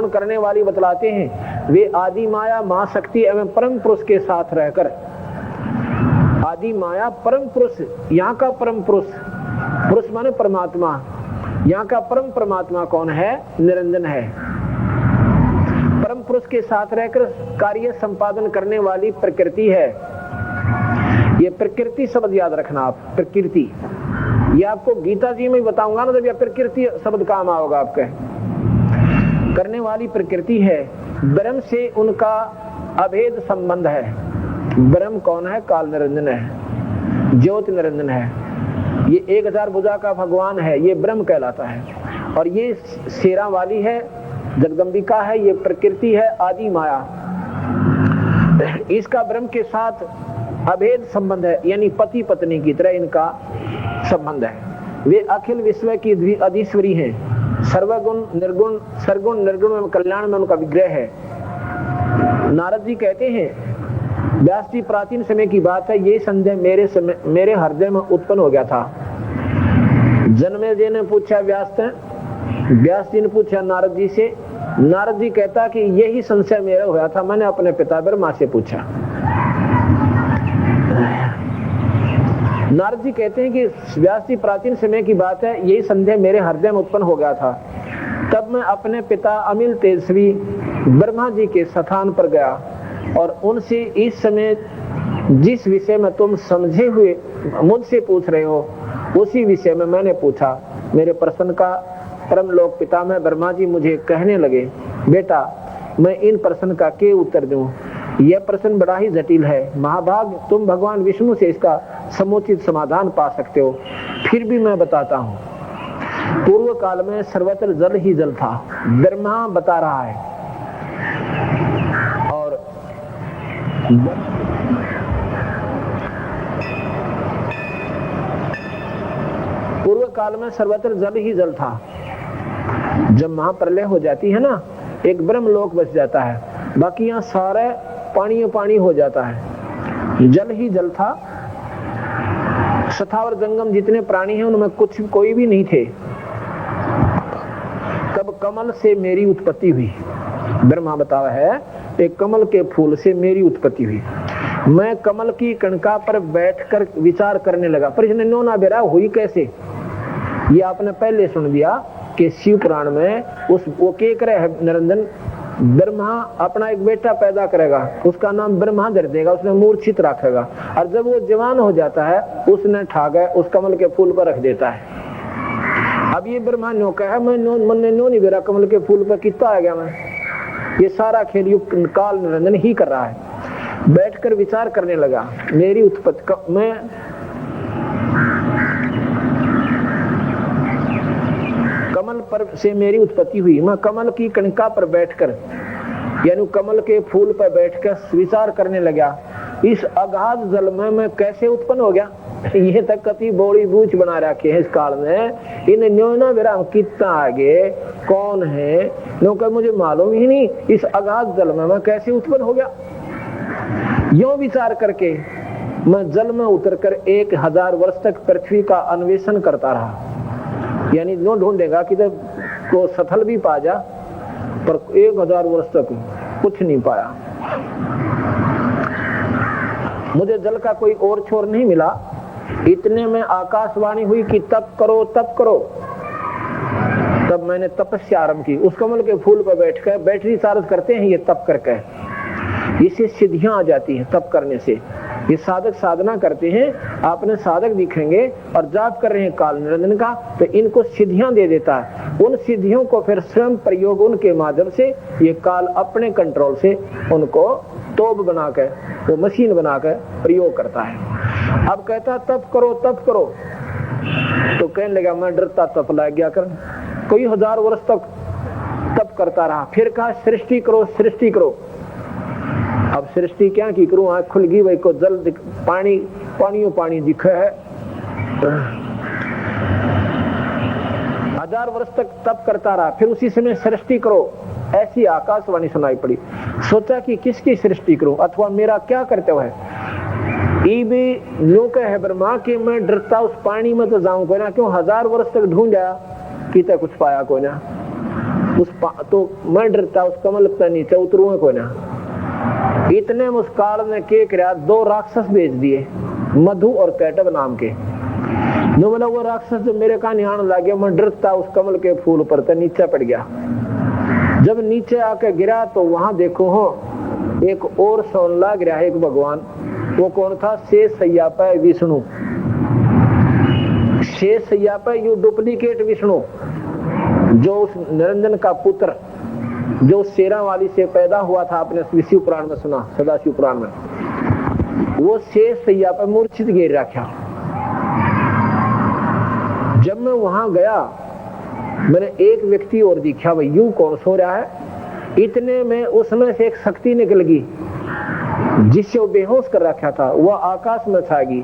पूर्ण करने वाली बतलाते हैं। वे आदि माया, मां शक्ति एवं परम पुरुष के साथ रहकर, आदि माया परम पुरुष, यहाँ का परम पुरुष, पुरुष माने परमात्मा, यहाँ का परम परमात्मा कौन है? निरंजन है। परम पुरुष के साथ रहकर कार्य संपादन करने वाली प्रकृति है। ये प्रकृति शब्द याद रखना आप, प्रकृति। ये आपको गीता जी में बताऊंगा ना, जब यह प्रकृति शब्द काम आओगा आपके। करने वाली प्रकृति है। ब्रह्म से उनका अभेद संबंध है। ब्रह्म कौन है? काल निरंजन है, ज्योति निरंजन है। ये 1000 भुजा का भगवान है, ये ब्रह्म कहलाता है। और ये शेरा वाली है, जगदम्बिका है, ये प्रकृति है, आदि माया। इसका ब्रह्म के साथ अभेद संबंध है, यानी पति पत्नी की तरह इनका संबंध है। वे अखिल विश्व की अधीश्वरी हैं। सर्वगुण निर्गुण, सरगुण निर्गुण में कल्याण में उनका विग्रह है। नारद जी कहते हैं, व्यास जी प्राचीन समय की बात है, ये संदेह मेरे हृदय में उत्पन्न हो गया था। जन्मेजय ने पूछा व्यास जी ने पूछा नारद जी से। नारद जी कहता कि यही संशय मेरा हुआ था, मैंने अपने पिता ब्रह्मा से पूछा। नारद जी कहते हैं कि व्यास जी प्राचीन समय की बात है, यही संदेह मेरे हृदय में उत्पन्न हो गया था। तब मैं अपने पिता अमिल तेजस्वी ब्रह्मा जी के स्थान पर गया और उनसे इस समय जिस विषय में तुम समझे हुए मुझसे पूछ रहे हो, उसी विषय में मैंने पूछा। मेरे प्रश्न का परम लोक पिता में ब्रह्मा जी मुझे कहने लगे, बेटा मैं इन प्रश्न का क्या उत्तर दूं? यह प्रश्न बड़ा ही जटिल है। महाभाग तुम भगवान विष्णु से इसका समुचित समाधान पा सकते हो। फिर भी मैं बताता हूँ। पूर्व काल में सर्वत्र जल ही जल था, ब्रह्मा बता रहा है। और पूर्व काल में सर्वत्र जल ही जल था। जब महाप्रलय हो जाती है ना, एक ब्रह्म लोक बच जाता है, बाकी यहाँ सारे पानी पानी हो जाता है। जल ही जल था। स्थावर जंगम जितने प्राणी हैं उनमें कोई भी नहीं थे। तब कमल से मेरी उत्पत्ति हुई। ब्रह्मा बतावा है, एक कमल के फूल से मेरी उत्पत्ति हुई। मैं कमल की कणका पर बैठकर विचार करने लगा। पर इसने नोना बेरा हुई कैसे, ये आपने पहले सुन दिया कि शिव पुराण में वो के करे है निरंजन। ब्रह्मा अपना एक बेटा पैदा करेगा, उसका नाम ब्रह्मा धर देगा, उसने मूर्छित रखेगा। और जब वो जवान हो जाता है, उसने ठाकर उस कमल के फूल पर रख देता है। अब ये ब्रह्मा नो कहा, मैं नो नहीं बेरा कमल के फूल पर कितना आ गया मैं। ये सारा खेल युग काल निरंजन ही कर रहा है। बैठकर विचार करने लगा, मेरी उत्पत्ति मैं कमल पर से मेरी उत्पत्ति हुई। मैं कमल की कणिका पर बैठकर, यानी कमल के फूल पर बैठकर विचार करने लगा, इस अगाध जल में मैं कैसे उत्पन्न हो गया। ये तक कति बड़ी बूझ बना रखे हैं इस काल में। इन न्योना विराम कितना आगे कौन है, क्योंकि मुझे मालूम ही नहीं इस अगाध जल में मैं कैसे उत्पन्न हो गया। यूं विचार करके मैं जल में उतरकर 1000 वर्ष तक पृथ्वी का अन्वेषण करता रहा। यानी नो ढूंढेगा कि तो सफल भी पा जा, पर 1000 वर्ष तक कुछ नहीं पाया। मुझे जल का कोई और छोर नहीं मिला। इतने में आकाशवाणी हुई कि तप करो तप करो। तब मैंने तपस्या आरंभ की। उस कमल के फूल पर बैठकर, बैटरी चार्ज करते हैं ये तप करके, इससे सिद्धियां आ जाती हैं तप करने से। ये साधक साधना करते हैं, आपने साधक दिखेंगे और जाप कर रहे हैं काल निरंजन का, तो इनको सिद्धियां दे देता है। उन सिद्धियों को फिर स्वयं प्रयोग उनके माध्यम से ये काल अपने कंट्रोल से उनको तोप बनाकर, वो मशीन बनाकर प्रयोग करता है। अब कहता तप करो तप करो, तो कहने लगा मैं डरता तप लग गया कर। कोई 1000 वर्ष तक तप करता रहा। फिर कहा सृष्टि करो सृष्टि करो। अब सृष्टि क्या की करूं, आँख खुल गई, वही को जल पानी पानी दिखे है। 1000 वर्ष तक तप करता रहा। फिर उसी समय सृष्टि करो, ऐसी आकाशवाणी सुनाई पड़ी। सोचा कि किसकी सृष्टि करूं अथवा मेरा क्या कर्तव्य है। है ब्रह्मा कि मैं डरता उस पानी में तो जाऊं कोई ना, क्यों 1000 वर्ष तक ढूंढा कि कुछ पाया कोई ना। तो मैं डरता उस कमल पे नीचे उतरूंगा कोई ना। इतने मुस्काल ने के किया, 2 राक्षस भेज दिए, मधु और कैटब नाम के। जो बोला वो राक्षस जो मेरे का निहान लग गया, मैं डरता उस कमल के फूल पर तो नीचे पड़ गया। जब नीचे आके गिरा तो वहां देखो हो एक और सोन लग रहा है, एक भगवान। वो कौन था? शेष सैया पे विष्णु। शेष सैया पे यू डुप्लीकेट विष्णु, जो उस निरंजन का पुत्र, जो शेरा वाली से पैदा हुआ था, आपने शिव पुराण में सुना, सदाशिव पुराण में। वो शेष सैया पे मूर्छित गिर रखा। जब मैं वहां गया मैंने एक व्यक्ति और दिखा, भाई यूं कौन सो रहा है। इतने में उसमें से एक शक्ति निकल गई जिससे वो बेहोश कर रखा था, वह आकाश में छा गई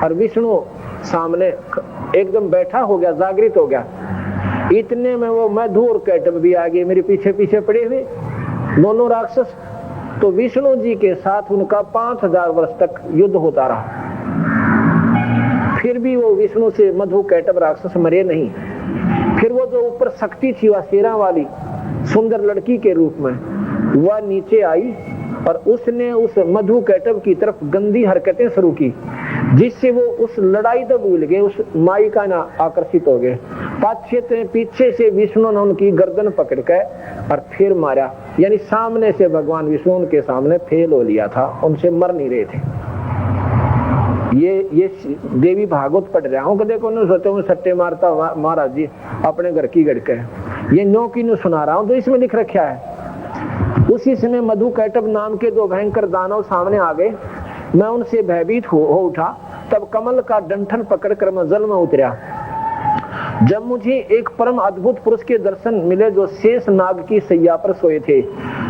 और विष्णु सामने एकदम बैठा हो गया, जागृत हो गया। इतने में वो मधु और कैटब भी आ गए मेरे पीछे पीछे पड़े हुए, दोनों राक्षस। तो विष्णु जी के साथ उनका 5000 वर्ष तक युद्ध होता रहा। फिर भी वो विष्णु से मधु कैटब राक्षस मरे नहीं। फिर वो जो ऊपर शक्ति थी, वह शेरा वाली सुंदर लड़की के रूप में वह नीचे आई और उसने उस मधु कैटब की तरफ गंदी हरकतें शुरू की, जिससे वो उस लड़ाई तो भूल गए, उस माई का ना आकर्षित हो गए। पीछे से विष्णु ने उनकी गर्दन पकड़ के और फिर मारा, यानी सामने से भगवान विष्णु उनके सामने फेल हो लिया था, उनसे मर नहीं रहे थे। ये देवी भागवत पढ़ रहा हूँ कि देखो न सोचो मैं सट्टे मारता महाराज जी अपने घर की गड़के, ये नो की नो सुना रहा हूँ, तो इसमें लिख रखा है। उसी समय मधु कैटब नाम के 2 भयंकर दानव सामने आ गए। मैं उनसे भयभीत हो उठा। तब कमल का डंठल पकड़कर मैं जल में उतरा। जब मुझे एक परम अद्भुत पुरुष के दर्शन मिले जो शेष नाग की सैया पर सोए थे।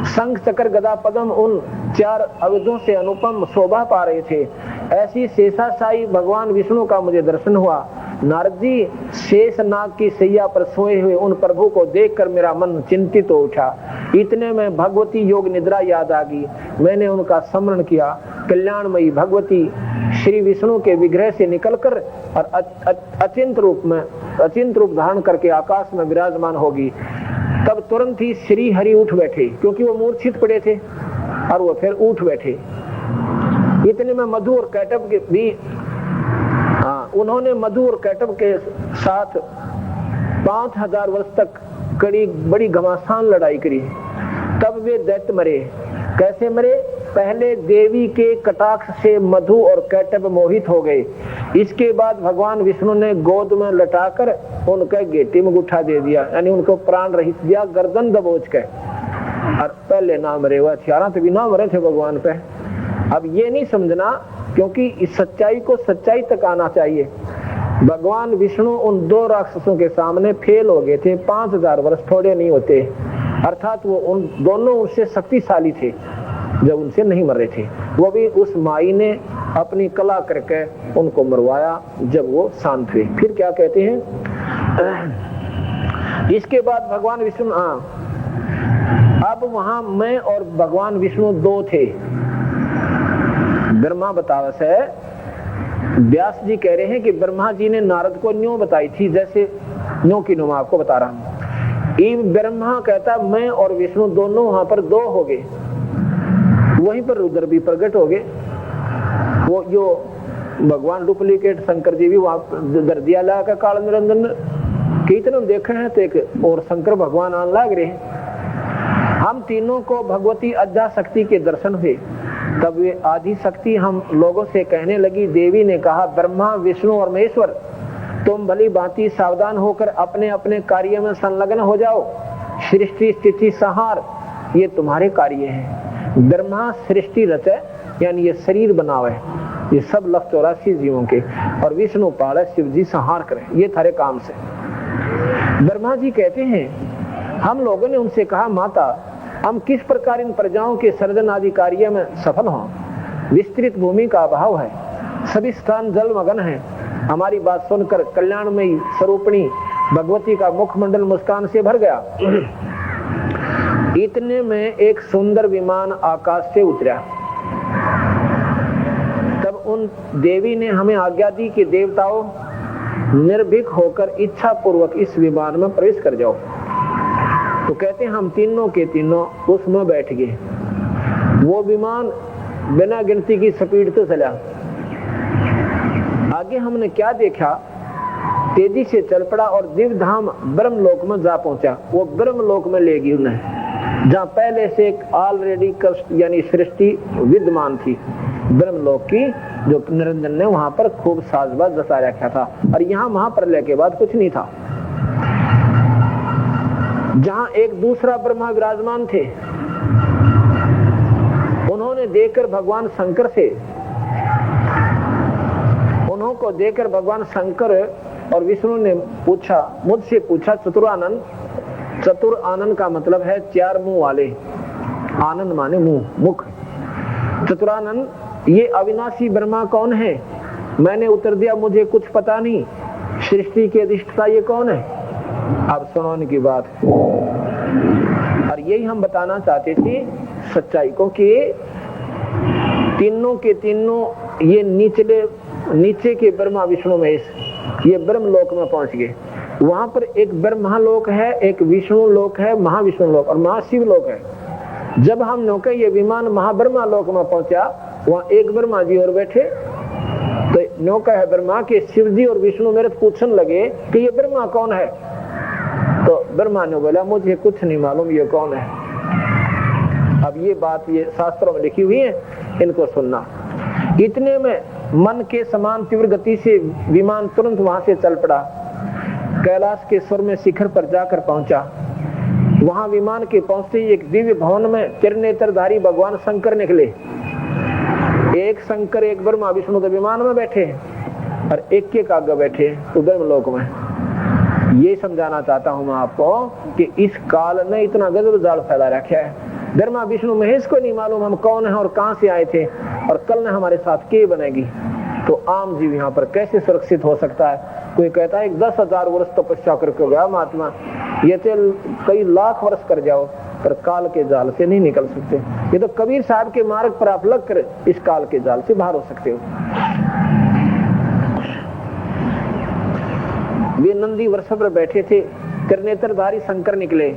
शंख चक्र गदा पद्म उन 4 अवधों से अनुपम शोभा पा रहे थे। ऐसी शेषाशायी भगवान विष्णु का मुझे दर्शन हुआ। नारद जी, शेष नाग की सैया पर सोए हुए उन प्रभु को देखकर मेरा मन चिंतित हो उठा। इतने में भगवती योग निद्रा याद आ गई। मैंने उनका स्मरण किया। कल्याणमयी भगवती श्री विष्णु के विग्रह से निकलकर और अचिंत रूप धारण करके आकाश में विराजमान होगी। तब तुरंत ही श्री हरि उठ बैठे, क्योंकि वो मूर्छित पड़े थे, और वो फिर उठ बैठे। इतने में मधु और कैटब के भी उन्होंने मधु और कैटब के साथ 5000 वर्ष तक कड़ी बड़ी घमासान लड़ाई करी। तब वे दैत्य मरे। कैसे मरे? पहले देवी के कटाक्ष से मधु और कैटब मोहित हो गए। इसके बाद भगवान विष्णु ने गोद में लटाकर उनके गेटी में गुठा दे दिया, यानी उनको प्राण रहित दिया, गर्दन दबोच के। और पहले ना मरे हुआ हथियारा तो भी ना मरे थे भगवान पे। अब ये नहीं समझना, क्योंकि इस सच्चाई को सच्चाई तक आना चाहिए। भगवान विष्णु उन 2 राक्षसों के सामने फेल हो गए थे। 5000 वर्ष थोड़े नहीं होते, अर्थात वो उन दोनों उससे शक्तिशाली थे जब उनसे नहीं मर रहे थे। वो भी उस माई ने अपनी कला करके उनको मरवाया जब वो शांत हुए। फिर क्या कहते हैं, इसके बाद भगवान विष्णु, अब वहां मैं और भगवान विष्णु 2 थे। ब्रह्मा बतावस है, व्यास जी कह रहे हैं कि ब्रह्मा जी ने नारद को न्यों बताई थी, जैसे न्यों की नुमा आपको बता रहा हूं। ब्रह्मा कहता मैं और विष्णु दोनों वहां पर 2 हो गए। वहीं पर रुद्र भी प्रकट हो गए। वो जो भगवान डुप्लीकेट शंकर जी भी वहां दर्दिया का काल निरंजन कीर्तन देखे हैं, तो एक और शंकर भगवान आने लग रहे हैं। हम तीनों को भगवती अद्या शक्ति के दर्शन हुए। तब वे आदि शक्ति हम लोगों से कहने लगी। देवी ने कहा, ब्रह्मा विष्णु और महेश्वर, तुम भली भांति सावधान होकर अपने अपने कार्य में संलग्न हो जाओ। सृष्टि स्थिति संहार ये तुम्हारे कार्य हैं। ब्रह्मा सृष्टि रचे, यानी ये शरीर बनावे, ये सब 184 जीवों के, और विष्णु पाले, शिव जी संहार करे, ये थारे काम से। ब्रह्मा जी कहते हैं, हम लोगों ने उनसे कहा, माता हम किस प्रकार इन प्रजाओं के सर्जन आदि कार्य में सफल हों? विस्तृत भूमि का अभाव है, सभी स्थान जलमग्न है। हमारी बात सुनकर कल्याणमयी स्वरूपिणी भगवती का मुखमंडल मुस्कान से भर गया। इतने में एक सुंदर विमान आकाश से उतरा। तब उन देवी ने हमें आज्ञा दी कि देवताओं, निर्भीक होकर इच्छा पूर्वक इस विमान में प्रवेश कर जाओ। तो कहते हैं हम तीनों के तीनों उसमें बैठ गए। वो विमान बिना गिनती की स्पीड तो चला। आगे हमने क्या देखा, तेजी से चल पड़ा और दिव्य धाम ब्रह्मलोक में जा पहुंचा। वो ब्रह्मलोक में ले गई उन्हें, जहां पहले से एक ऑलरेडी यानी सृष्टि विद्यमान थी ब्रह्मलोक की, जो निरंजन ने वहां पर खूब साजबाज जता रखा था। और यहाँ महाप्रलय के बाद कुछ नहीं था। जहां एक दूसरा ब्रह्मा विराजमान थे, उन्होंने देखकर भगवान शंकर से, उन्होंने देखकर भगवान शंकर और विष्णु ने पूछा, मुझसे पूछा, चतुरानन, चतुर आनंद का मतलब है चार मुंह वाले, आनंद माने मुंह, मुख। चतुरानन, ये अविनाशी ब्रह्मा कौन है? मैंने उत्तर दिया, मुझे कुछ पता नहीं, सृष्टि के अधिष्ठाता ये कौन है? अब सुनो इनकी बात। और यही हम बताना चाहते थे सच्चाई को, कि तीनों के तीनों ये नीचे के ब्रह्मा विष्णु महेश ये ब्रह्मलोक में पहुंच गए। वहां पर एक ब्रह्मलोक है, एक विष्णु लोक है, महाविष्णु लोक और महाशिव लोक है। जब हम नौका ये विमान महाब्रह्मा लोक में पहुंचा, वहां एक ब्रह्मा जी और बैठे, तो नौका है ब्रह्मा के शिव जी और विष्णु मेरे पूछने लगे कि ये ब्रह्मा कौन है? तो ब्रह्मा ने बोला, मुझे कुछ नहीं मालूम ये कौन है। अब ये बात ये शास्त्रों में लिखी हुई है, इनको सुनना। इतने में मन के समान तीव्र गति से विमान तुरंत वहां से चल पड़ा, कैलाश के स्वर में शिखर पर जाकर पहुंचा। वहां विमान के पहुंचते ही एक दिव्य भवन में त्रिनेत्रधारी भगवान शंकर निकले। एक शंकर, एक ब्रह्मा विष्णु तो विमान में बैठे और एक के आगे बैठे ब्रह्मलोक में। ये समझाना चाहता हूं मैं आपको कि इस काल ने इतना गजब जाल फैला रखा है। ब्रह्मा विष्णु महेश को नहीं मालूम हम कौन है और कहां से आए थे और कल ने हमारे साथ क्या बनेगी। तो आम जीव यहाँ पर कैसे सुरक्षित हो सकता है? कोई कहता है 10,000 वर्ष तपस्या करके गया महात्मा, ये तो कई लाख वर्ष कर जाओ पर काल के जाल से नहीं निकल सकते। ये तो कबीर साहब के मार्ग पर आप लग कर इस काल के जाल से बाहर हो सकते हो। वे नंदी वृषभ पर बैठे थे, त्रिनेत्रधारी शंकर निकले।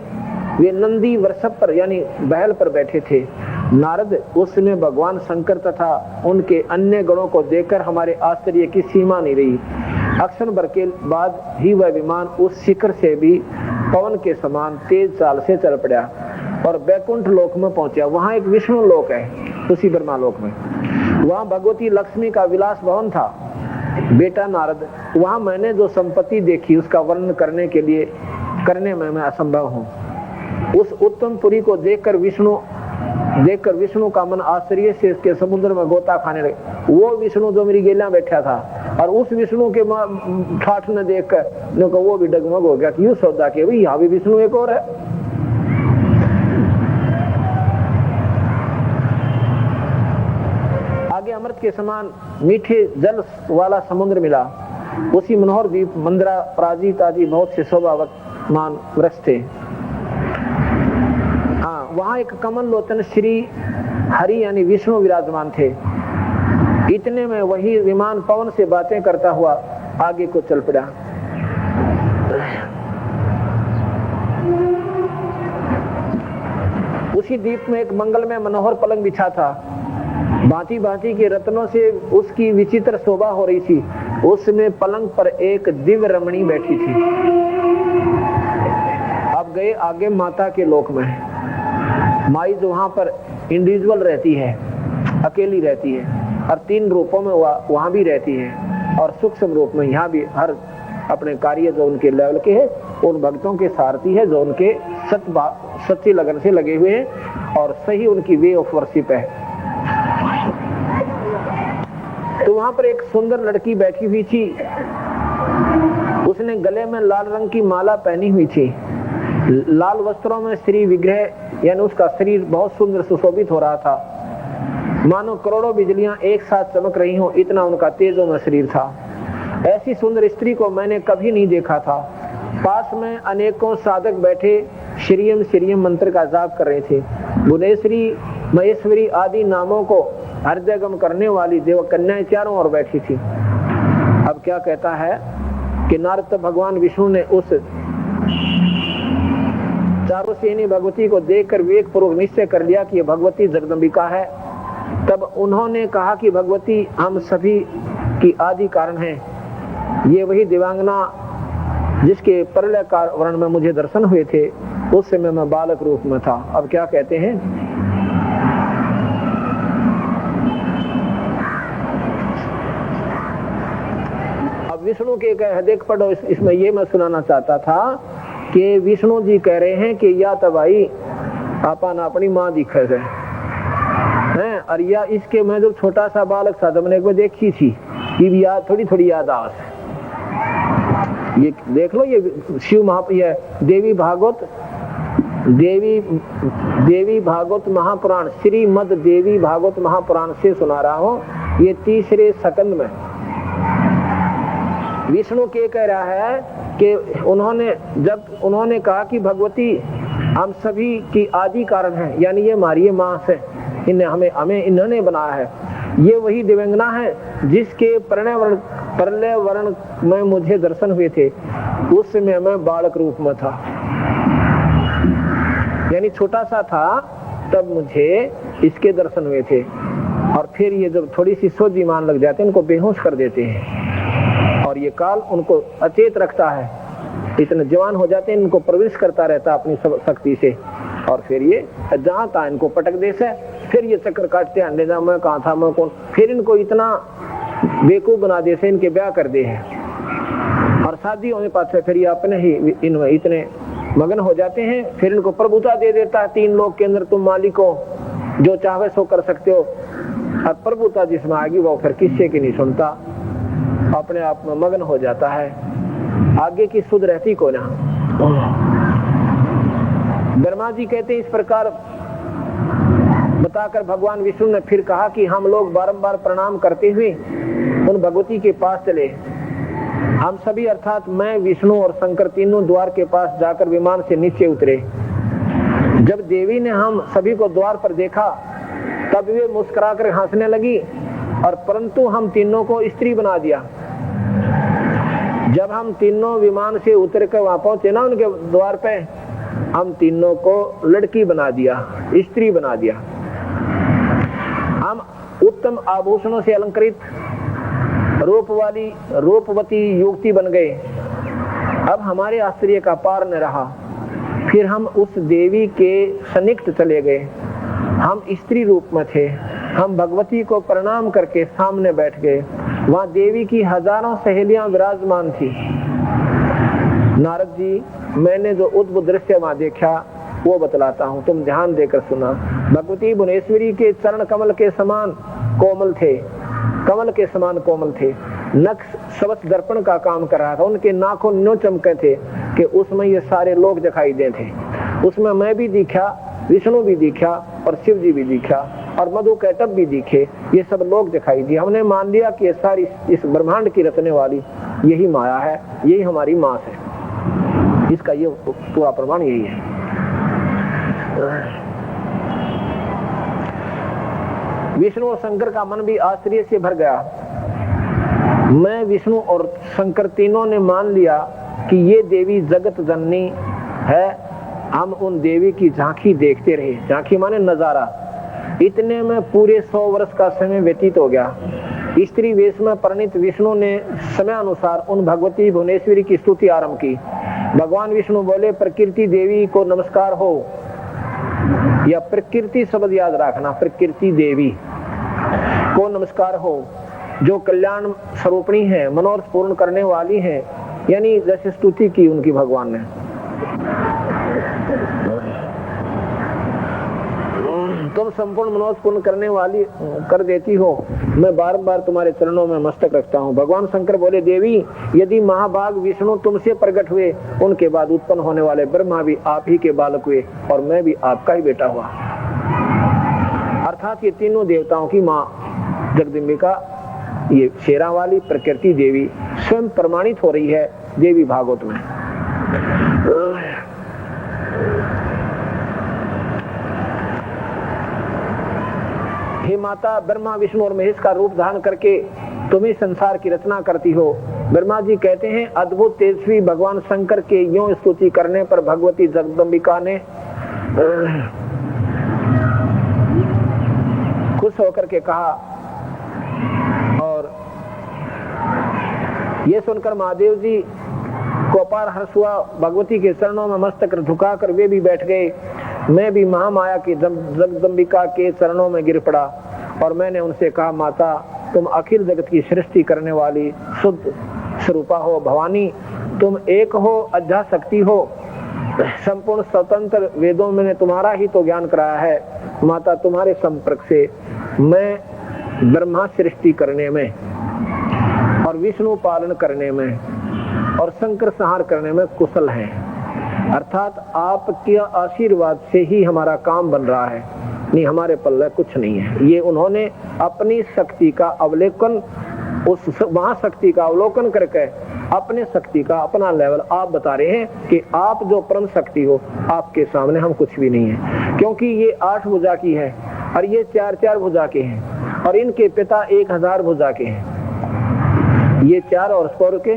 वे नंदी वृषभ पर यानी बैल पर बैठे थे। नारद उस समय भगवान शंकर तथा उनके अन्य गणों को देखकर हमारे आश्चर्य की सीमा नहीं रही। अक्षण भर के बाद ही वह विमान उस शिखर से भी पवन के समान तेज चाल से चल पड़ा और बैकुंठ लोक में पहुंचा। वहां एक विष्णु लोक है, उसी ब्रह्मा लोक में। वहां भगवती लक्ष्मी का विलास भवन था। बेटा नारद, वहां मैंने जो संपत्ति देखी उसका वर्णन करने में मैं असंभव हूँ। उस उत्तम पुरी को देखकर विष्णु का मन आश्चर्य से इसके समुद्र में गोता खाने लगे। वो विष्णु जो मेरी गेला बैठा था और उस विष्णु के ठाठ ने देखकर वो भी डगमग हो गया कि यूं सौदा के भाई यहाँ भी विष्णु एक और है। आगे अमृत के समान मीठे जल वाला समुद्र मिला। उसी मनोहर द्वीप मंदरा पराजित आदि बहुत से शोभावान वृक्ष थे। वहां एक कमल लोचन श्री हरि यानी विष्णु विराजमान थे। इतने में वही विमान पवन से बातें करता हुआ आगे को चल पड़ा। उसी द्वीप में एक मंगलमय मनोहर पलंग बिछा था। भांति भांति के रत्नों से उसकी विचित्र शोभा हो रही थी। उसमें पलंग पर एक दिव्य रमणी बैठी थी। अब गए आगे माता के लोक में। माई जो वहां पर इंडिविजुअल रहती है, अकेली रहती है और 3 रूपों में वहां भी रहती है और सूक्ष्म रूप में यहाँ भी हर अपने कार्य जो उनके लेवल के है उन भक्तों के सारथी है जो उनके सच्ची लगन से लगे हुए हैं और सही उनकी वे ऑफ वर्शिप है। तो वहां पर एक सुंदर लड़की बैठी हुई थी। उसने गले में लाल रंग की माला पहनी हुई थी। लाल वस्त्रों में श्री विग्रह यानी उसका शरीर बहुत सुंदर सुशोभित हो रहा था। मानो करोड़ों बिजलियां एक साथ चमक रही हो, इतना उनका तेजोमय शरीर था। ऐसी सुंदर स्त्री को मैंने कभी नहीं देखा था। पास में अनेकों साधक बैठे श्रीयम श्रीयम मंत्र का जाप कर रहे थे। भुवनेश्वरी, महेश्वरी आदि नामों को हृदयगम करने वाली देव कन्याएं चारों ओर बैठी थी। अब क्या कहता है कि नारद भगवान विष्णु ने उस चारों सेनी भगवती को देखकर विवेक पूर्वक निश्चय कर लिया कि ये भगवती जगदम्बिका है। तब उन्होंने कहा कि भगवती हम सभी की आदि कारण है। ये वही दिव्यांगना जिसके प्रलय का वर्ण में मुझे दर्शन हुए थे, उस समय मैं बालक रूप में था। अब क्या कहते हैं, अब विष्णु के देख पढ़ो, इसमें ये मैं सुनाना चाहता था कि विष्णु जी कह रहे हैं कि या तो भाई आपा ना अपनी माँ दिखे हैं, और या इसके मैं जो छोटा सा बालक था जब मैंने देखी थी, ये भी याद थोड़ी थोड़ी याद आ। ये देख लो, ये शिव ये देवी भागवत महापुराण, श्रीमद देवी भागवत महापुराण से सुना रहा हूँ। ये तीसरे सकंद में विष्णु के कह रहा है कि उन्होंने कहा कि भगवती हम सभी की आदि कारण है, यानी ये हमारी माँ से हमें इन्होंने बनाया है। ये वही दिव्यांगना है जिसके प्रलय वर्ण में मुझे दर्शन हुए थे, उस समय मैं बालक रूप में था, यानी छोटा सा था तब मुझे इसके दर्शन हुए थे। और फिर ये जब थोड़ी सी सोझी मान लग जाते हैं, इनको बेहोश कर देते हैं और ये काल उनको अचेत रखता है। इतने जवान हो जाते हैं, इनको प्रवेश करता रहता अपनी शक्ति से, और फिर ये जहाँ था इनको पटक देता है। फिर ये चक्कर काटते हैं, अंडे मैं कहाँ था, मैं कौन। फिर इनको इतना बेवकूफ बना देते, इनके ब्याह कर दे हैं, और शादी होने पास फिर ये अपने ही इनमें इतने मगन हो जाते हैं। फिर इनको प्रभुता दे देता है, 3 लोग के अंदर तुम मालिक हो, जो चाहे सो कर सकते हो। और प्रभुता जिसमें आएगी वो फिर किसी की नहीं सुनता, अपने आप में मगन हो जाता है, आगे की सुध रहती को ना। ब्रह्मा जी कहते हैं, इस प्रकार बताकर भगवान विष्णु ने फिर कहा कि हम लोग बारंबार प्रणाम करते हुए उन भगवती के पास चले। हम सभी अर्थात मैं, विष्णु और शंकर तीनों द्वार के पास जाकर विमान से नीचे उतरे। जब देवी ने हम सभी को द्वार पर देखा तब वे मुस्कुराकर हंसने लगी, और परंतु हम तीनों को स्त्री बना दिया। जब हम तीनों विमान से उतर कर वहां पहुंचे ना उनके द्वार पे, हम तीनों को लड़की बना दिया, स्त्री बना दिया। हम उत्तम आभूषणों से अलंकृत रूपवती युवती बन गए। अब हमारे आश्चर्य का पार न रहा। फिर हम उस देवी के सन्निकट चले गए। हम स्त्री रूप में थे। हम भगवती को प्रणाम करके सामने बैठ गए। वहां देवी की हजारों सहेलियां विराजमान थी। नारद जी, मैंने जो अद्भुत दृश्य वहां देखा वो बतलाता हूँ, तुम ध्यान देकर सुना। भगवती भुवनेश्वरी के चरण कमल के समान कोमल थे, कमल के समान कोमल थे। नख सबस दर्पण का काम कर रहा था। उनके नाखून न्यों चमके थे कि उसमें ये सारे लोग दिखाई दे थे। उसमें मैं भी दिखा, विष्णु भी दिखा, और शिव जी भी दिखा, और मधु कैटभ भी दिखे। ये सब लोग दिखाई दिए। हमने मान लिया कि ये सारी इस ब्रह्मांड की रचने वाली यही माया है, यही हमारी माँ है। इसका ये पूरा प्रमाण यही है। विष्णु और शंकर का मन भी आश्चर्य से भर गया। मैं, विष्णु और शंकर तीनों ने मान लिया कि ये देवी जगत जननी है। हम उन देवी की झांकी देखते रहे। झांकी माने नजारा। इतने में पूरे 100 वर्ष का समय व्यतीत हो गया। स्त्री वेश में परिणित विष्णु ने समय अनुसार उन भगवती भुवनेश्वरी की स्तुति आरंभ की। भगवान विष्णु बोले, प्रकृति देवी को नमस्कार हो। या प्रकृति शब्द याद रखना, प्रकृति देवी को नमस्कार हो, जो कल्याण स्वरूपिणी है, मनोरथ पूर्ण करने वाली है। यानी जैसे स्तुति की उनकी भगवान ने। तुम संपूर्ण मनोरथ पूर्ण करने वाली कर देती हो। मैं बार बार तुम्हारे चरणों में मस्तक रखता हूँ। भगवान शंकर बोले, देवी, यदि महाभाग विष्णु तुमसे प्रकट हुए, उनके बाद उत्पन्न होने वाले ब्रह्मा भी आप ही के बालक हुए, और मैं भी आपका ही बेटा हुआ। अर्थात ये तीनों देवताओं की माँ जगदम्बिका, ये शेरा वाली प्रकृति देवी स्वयं प्रमाणित हो रही है देवी भागवत में। हे माता, ब्रह्मा विष्णु और महेश का रूप धारण करके तुम ही संसार की रचना करती हो। ब्रह्मा जी कहते हैं अद्भुत तेजस्वी भगवान शंकर के यूं स्तुति करने पर भगवती जगदम्बिका ने खुश होकर के कहा, और ये सुनकर महादेव जी को अपार हर्ष हुआ। भगवती के चरणों में मस्तक झुकाकर वे भी बैठ गए। मैं भी महामाया की जगदम्बिका के चरणों में गिर पड़ा और मैंने उनसे कहा, माता तुम अखिल जगत की सृष्टि करने वाली शुद्ध स्वरूपा हो भवानी, तुम एक हो, अध्या शक्ति हो, संपूर्ण स्वतंत्र। वेदों में तुम्हारा ही तो ज्ञान कराया है। माता तुम्हारे संपर्क से मैं ब्रह्मा सृष्टि करने में और विष्णु पालन करने में और शंकर संहार करने में कुशल हैं। अर्थात आपके आशीर्वाद से ही हमारा काम बन रहा है, नहीं हमारे पल्ले कुछ नहीं है। ये उन्होंने अपनी शक्ति का अवलोकन, उस महाशक्ति का अवलोकन करके अपने शक्ति का अपना लेवल आप बता रहे हैं कि आप जो परम शक्ति हो, आपके सामने हम कुछ भी नहीं है। क्योंकि ये 8 भुजा की है और ये 4-4 भुजा के हैं और इनके पिता 1000 भुजा के हैं। ये 4 और स्पोर के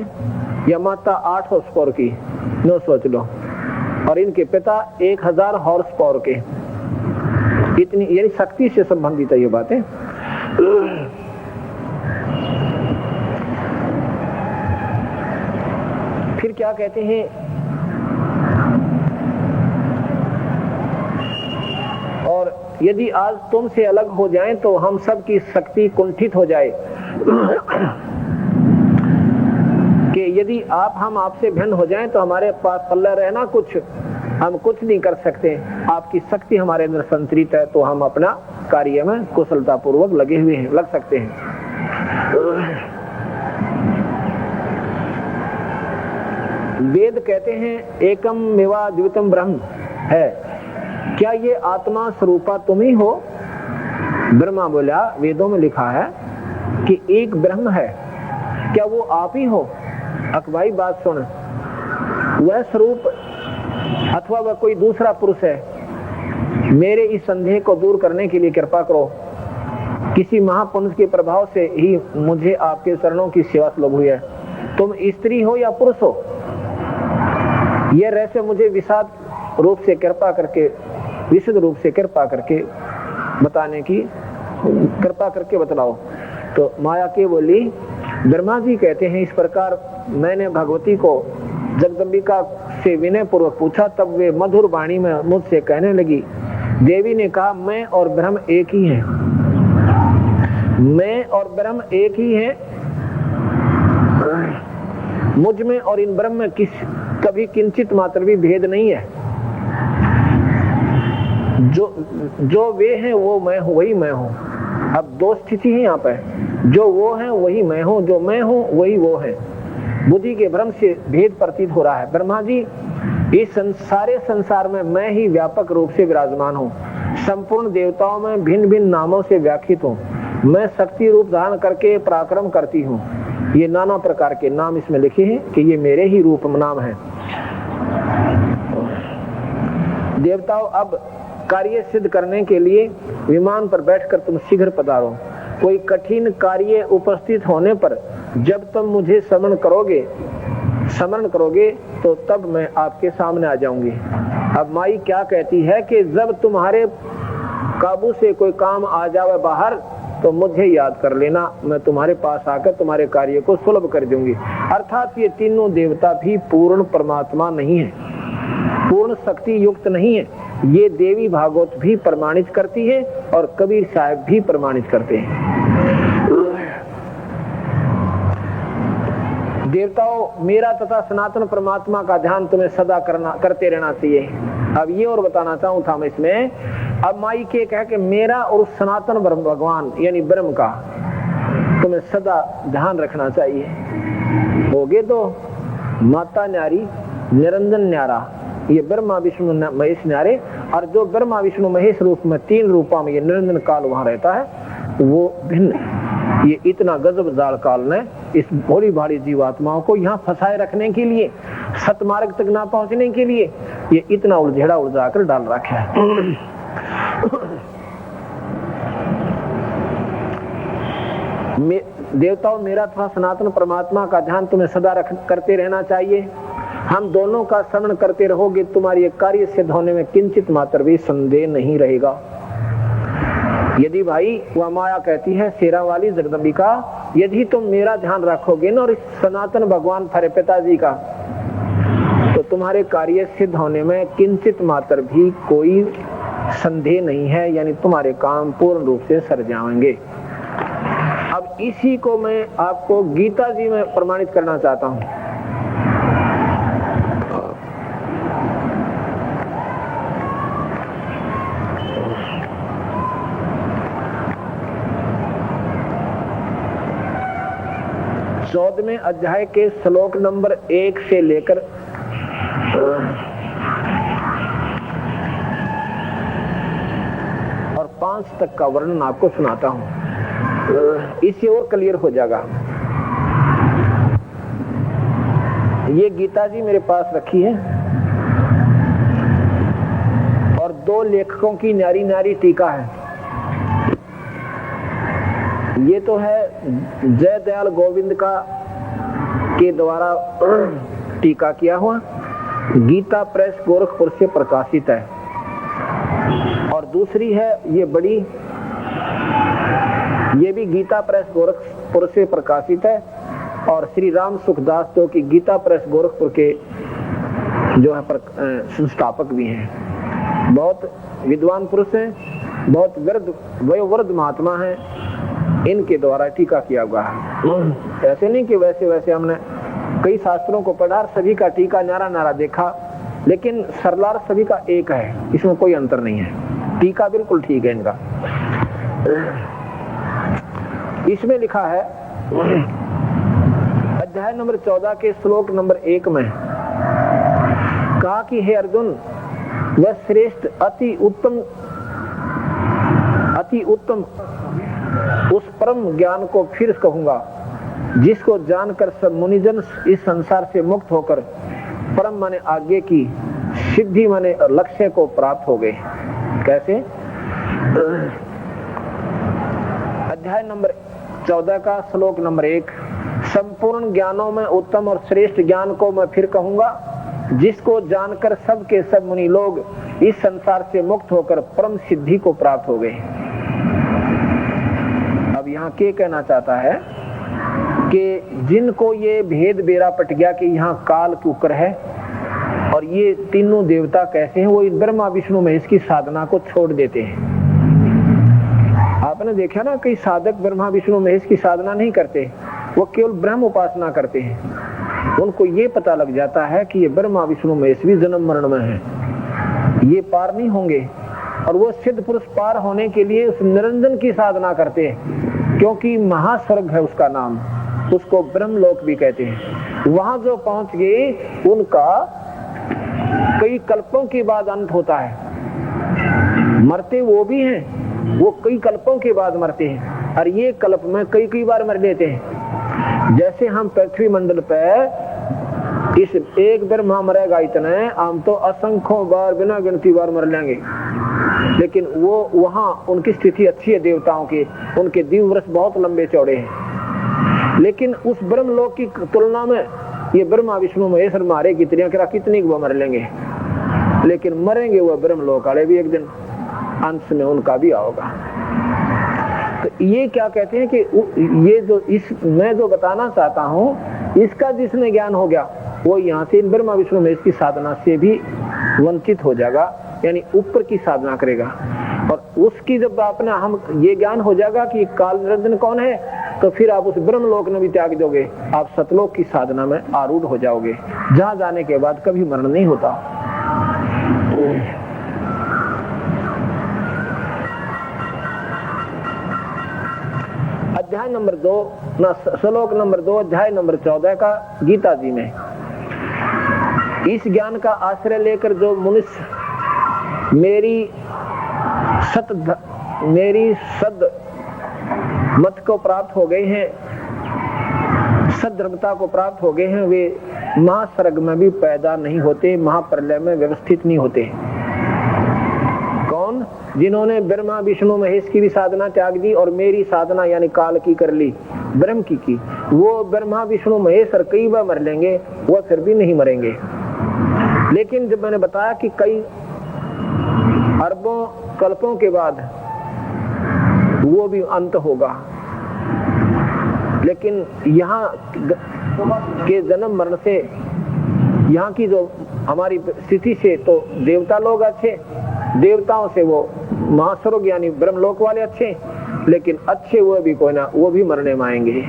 या माता 8 और स्पोर की, नो सोच लो, और इनके पिता 1000 हॉर्स पावर के। इतनी यानी शक्ति से संबंधित है ये बातें। फिर क्या कहते हैं, और यदि आज तुमसे अलग हो जाएं तो हम सब की शक्ति कुंठित हो जाए कि यदि हम आपसे भिन्न हो जाएं तो हमारे पास पल्ला रहना कुछ, हम कुछ नहीं कर सकते। आपकी शक्ति हमारे अंदर संतरित है तो हम अपना कार्य में कुशलता पूर्वक लगे हुए हैं, लग सकते हैं। वेद कहते हैं एकम मेवा द्वितीयम ब्रह्म है, क्या ये आत्मा स्वरूपा तुम ही हो? ब्रह्मा बोला, वेदों में लिखा है कि एक ब्रह्म है, क्या वो आप ही हो? अकबाई बात सुन, वह स्वरूप अथवा वह कोई दूसरा पुरुष है? मेरे इस संदेह को दूर करने के लिए कृपा करो। किसी महापुरुष के प्रभाव से ही मुझे आपके चरणों की सेवा सुलभ हुई है। तुम स्त्री हो या पुरुष हो, यह रहस्य मुझे विशद रूप से कृपा करके बताने की कृपा करके बतलाओ। तो माया के बोली, ब्रह्मा जी कहते हैं इस प्रकार मैंने भगवती को जगदम्बिका से विनय पूर्वक पूछा, तब वे मधुर वाणी में मुझसे कहने लगी। देवी ने कहा, मैं और ब्रह्म एक ही हैं, मैं और ब्रह्म एक ही हैं। मुझ में और इन ब्रह्म में कभी किंचित मात्र भी भेद नहीं है। जो वे हैं वो मैं हूँ, वही मैं हूँ। अब 2 स्थिति है यहाँ पे, जो वो है वही मैं हूँ, जो मैं हूँ वही वो है। बुद्धि के भ्रम से भेद प्रतीत हो रहा है। ब्रह्मा जी, इस सारे संसार में मैं ही व्यापक रूप से विराजमान हूँ, संपूर्ण देवताओं में भिन्न भिन्न नामों से व्याख्यित हूँ। मैं शक्ति रूप धारण करके पराक्रम करती हूँ। ये नाना प्रकार के नाम इसमें लिखे हैं कि ये मेरे ही रूप नाम है। देवताओं, अब कार्य सिद्ध करने के लिए विमान पर बैठकर तुम शीघ्र पधारो। कोई कठिन कार्य उपस्थित होने पर जब तुम मुझे स्मरण करोगे तो तब मैं आपके सामने आ जाऊंगी। अब माई क्या कहती है कि जब तुम्हारे काबू से कोई काम आ जावे बाहर तो मुझे याद कर लेना, मैं तुम्हारे पास आकर तुम्हारे कार्य को सुलभ कर दूंगी। अर्थात ये तीनों देवता भी पूर्ण परमात्मा नहीं है, पूर्ण शक्ति युक्त नहीं है। ये देवी भागवत भी प्रमाणित करती है और कबीर साहब भी प्रमाणित करते हैं। देवताओं, मेरा तथा सनातन परमात्मा का ध्यान तुम्हें सदा करते रहना चाहिए। अब ये और बताना चाहूँ था मैं इसमें, अब माई के कह के मेरा और सनातन भगवान यानी ब्रह्म का तुम्हें सदा ध्यान रखना चाहिए। होगे तो माता न्यारी निरंजन न्यारा, ये ब्रह्मा विष्णु महेश न्यारे। और जो ब्रह्मा विष्णु महेश रूप में 3 रूपा में ये निरंजन काल वहां रहता है वो भिन्न। ये इतना गजब जाल काल ने इस भोली भाली जीवात्माओं को यहाँ फंसाए रखने के लिए, सतमार्ग तक ना पहुंचने के लिए ये इतना उलझेड़ा उलझा कर डाल रखा है। देवताओं मेरा तथा सनातन परमात्मा का ध्यान तुम्हें सदा करते रहना चाहिए। हम दोनों का स्मरण करते रहोगे, तुम्हारी ये कार्य सिद्ध होने में किंचित मात्र भी संदेह नहीं रहेगा। यदि भाई वह माया कहती है, शेरा वाली जगदम्बिका, यदि तुम मेरा ध्यान रखोगे ना और इस सनातन भगवान थारे पिताजी का, तो तुम्हारे कार्य सिद्ध होने में किंचित मात्र भी कोई संदेह नहीं है, यानी तुम्हारे काम पूर्ण रूप से सर जाएंगे। अब इसी को मैं आपको गीता जी में प्रमाणित करना चाहता हूं। चौदहवें अध्याय के श्लोक नंबर 1 से लेकर 5 तक का वर्णन आपको सुनाता हूं, इससे और क्लियर हो जाएगा। ये गीता जी मेरे पास रखी है और 2 लेखकों की न्यारी न्यारी टीका है। ये तो है जय दयाल गोविंद का के द्वारा टीका किया हुआ, गीता प्रेस गोरखपुर से प्रकाशित है। और दूसरी है ये बड़ी, ये भी गीता प्रेस गोरखपुर से प्रकाशित है और श्री राम सुखदास जो कि गीता प्रेस गोरखपुर के जो है संस्थापक भी हैं। बहुत विद्वान पुरुष हैं, बहुत वयोवृद्ध महात्मा हैं, इनके द्वारा टीका किया हुआ है। ऐसे नहीं कि वैसे हमने कई शास्त्रों को पढ़ा, सभी का टीका न्यारा न्यारा देखा, लेकिन सरलार सभी का एक है, इसमें कोई अंतर नहीं है। टीका बिल्कुल ठीक है इनका। इसमें लिखा है अध्याय नंबर 14 के श्लोक नंबर 1 में कहा कि हे अर्जुन, वह श्रेष्ठ अति उत्तम उस परम ज्ञान को फिर कहूंगा जिसको जानकर सब मुनिजन इस संसार से मुक्त होकर परम माने आगे की सिद्धि माने लक्ष्य को प्राप्त हो गए। कैसे? अध्याय नंबर 14 का श्लोक नंबर 1, संपूर्ण ज्ञानों में उत्तम और श्रेष्ठ ज्ञान को मैं फिर कहूंगा जिसको जानकर सब के सब मुनि लोग इस संसार से मुक्त होकर परम सिद्धि को प्राप्त हो गए। अब यहाँ क्या कहना चाहता है कि जिनको ये भेद बेरा पट गया कि यहाँ काल कुकर है और ये तीनों देवता कैसे हैं, वो ब्रह्मा विष्णु महेश की साधना को छोड़ देते हैं। आपने देखा ना, कई साधक ब्रह्मा विष्णु महेश की साधना नहीं करते, वो केवल ब्रह्म उपासना करते हैं। उनको ये पता लग जाता है कि ये ब्रह्मा विष्णु महेश भी जन्म मरण में है, ये पार नहीं होंगे, और वो सिद्ध पुरुष पार होने के लिए उस निरंजन की साधना करते हैं, क्योंकि महास्वर्ग है उसका नाम, उसको ब्रह्मलोक भी कहते हैं। वहां जो पहुंच गए उनका कई कल्पों के बाद अंत होता है। मरते वो भी हैं, वो कई कल्पों के बाद मरते हैं, और ये कल्प में कई बार मर लेते हैं। जैसे हम पृथ्वी मंडल पे इस एक ब्रह्मा मरेगा इतने, हम तो असंख्यों बार बिना गिनती बार मर लेंगे, लेकिन वो वहां उनकी स्थिति अच्छी है देवताओं की, उनके दिव्य वर्ष बहुत लंबे चौड़े हैं। लेकिन उस ब्रह्मलोक की तुलना में ये ब्रह्मा विष्णु महेश मारे कितनी वो मर लेंगे, लेकिन मरेंगे वो ब्रह्मलोक वाले भी एक दिन, अंश में उनका भी आओगा। तो ये क्या कहते हैं कि ये जो मैं जो बताना चाहता हूँ, इसका जिसने ज्ञान हो गया वो यहाँ से ब्रह्मा विष्णु महेश की साधना से भी वंचित हो जाएगा, यानी ऊपर की साधना करेगा। और उसकी जब अपना हम ये ज्ञान हो जाएगा कि काल निरंजन कौन है, तो फिर आप उस ब्रह्मलोक में भी त्याग दोगे, आप सतलोक की साधना में आरूढ़ हो जाओगे, जहां जाने के बाद कभी मरण नहीं होता। अध्याय नंबर 2 श्लोक नंबर 2 अध्याय नंबर 14 का गीता जी में, इस ज्ञान का आश्रय लेकर जो मनुष्य मेरी सद मत को प्राप्त हो गए हैं, सद्धर्मता को प्राप्त हो गए हैं, वे महास्वर्ग में भी पैदा नहीं होते, महाप्रलय में व्यवस्थित नहीं होते। कौन? जिन्होंने ब्रह्मा विष्णु महेश की भी साधना त्याग दी और मेरी साधना यानी काल की कर ली, ब्रह्म की, वो ब्रह्मा विष्णु महेश और कई बार मर लेंगे, वो फिर भी नहीं मरेंगे। लेकिन जब मैंने बताया कि कई अरबों कल्पों के बाद वो भी अंत होगा, लेकिन यहाँ के जन्म मरण से, यहाँ की जो हमारी स्थिति से तो देवता लोग अच्छे, देवताओं से वो महास्वर्ग यानी ब्रह्मलोक वाले अच्छे, लेकिन अच्छे वो भी कोई ना, वो भी मरने में आएंगे।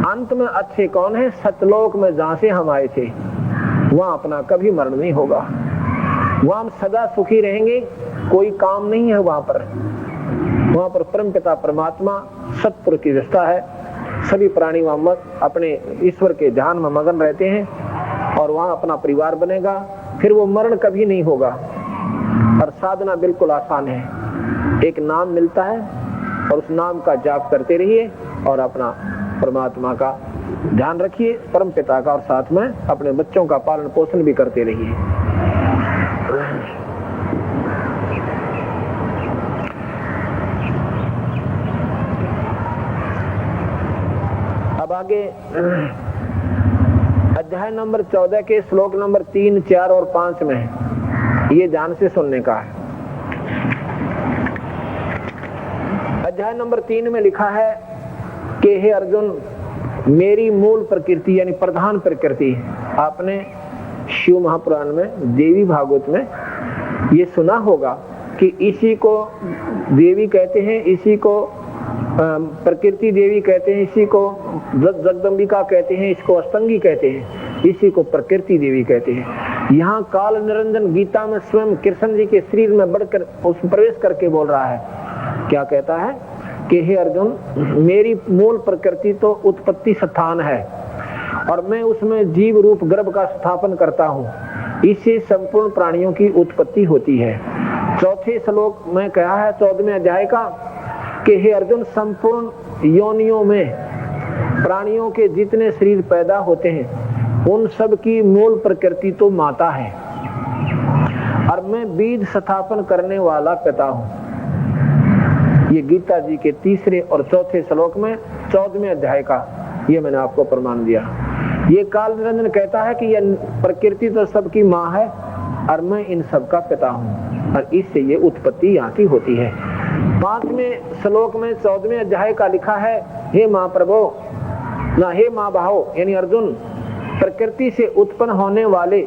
अंत में अच्छे कौन है? सतलोक में जहाँ से हम आए थे, वहाँ अपना कभी मरण नहीं होगा, वहाँ हम सदा सुखी रहेंगे, कोई काम नहीं है वहाँ पर परमपिता परमात्मा सतपुरुष की व्यवस्था है। सभी प्राणी वहाँ अपने ईश्वर के ध्यान में मगन रहते हैं और वहाँ अपना परिवार बनेगा, फिर वो मरण कभी नहीं होगा। और साधना बिल्कुल आसान है, एक नाम मिलता है और उस नाम का जाप करते रहिए और अपना परमात्मा का ध्यान रखिए, परम पिता का, और साथ में अपने बच्चों का पालन पोषण भी करते रहिए। अब आगे अध्याय नंबर 14 के श्लोक नंबर 3, 4 और 5 में ये ध्यान से सुनने का है। अध्याय नंबर 3 में लिखा है कि हे अर्जुन, मेरी मूल प्रकृति यानी प्रधान प्रकृति, आपने शिव महापुराण में देवी भागवत में ये सुना होगा कि इसी को देवी कहते हैं, इसी को प्रकृति देवी कहते हैं, इसी को जगदम्बिका कहते हैं, इसको अष्टंगी कहते हैं, इसी को प्रकृति देवी कहते हैं। यहाँ काल निरंजन गीता में स्वयं कृष्ण जी के शरीर में बढ़कर उस प्रवेश करके बोल रहा है, क्या कहता है कि हे अर्जुन, मेरी मूल प्रकृति तो उत्पत्ति स्थान है और मैं उसमें जीव रूप गर्भ का स्थापन करता हूँ, इससे संपूर्ण प्राणियों की उत्पत्ति होती है। चौथे श्लोक में कहा है 14वें अध्याय का कि हे अर्जुन, संपूर्ण योनियों में प्राणियों के जितने शरीर पैदा होते हैं उन सब की मूल प्रकृति तो माता है और मैं बीज स्थापन करने वाला पिता हूँ। ये गीता जी के 3 और 4 श्लोक में 14वें अध्याय का ये मैंने आपको प्रमाण दिया। ये काल निरंजन कहता है कि यह प्रकृति तो सबकी माँ है और मैं इन सब का पिता हूँ और इससे ये उत्पत्ति यहाँ की होती है। 5वें श्लोक में 14वें अध्याय का लिखा है, हे माँ प्रभो ना हे माँ भाव यानी अर्जुन, प्रकृति से उत्पन्न होने वाले,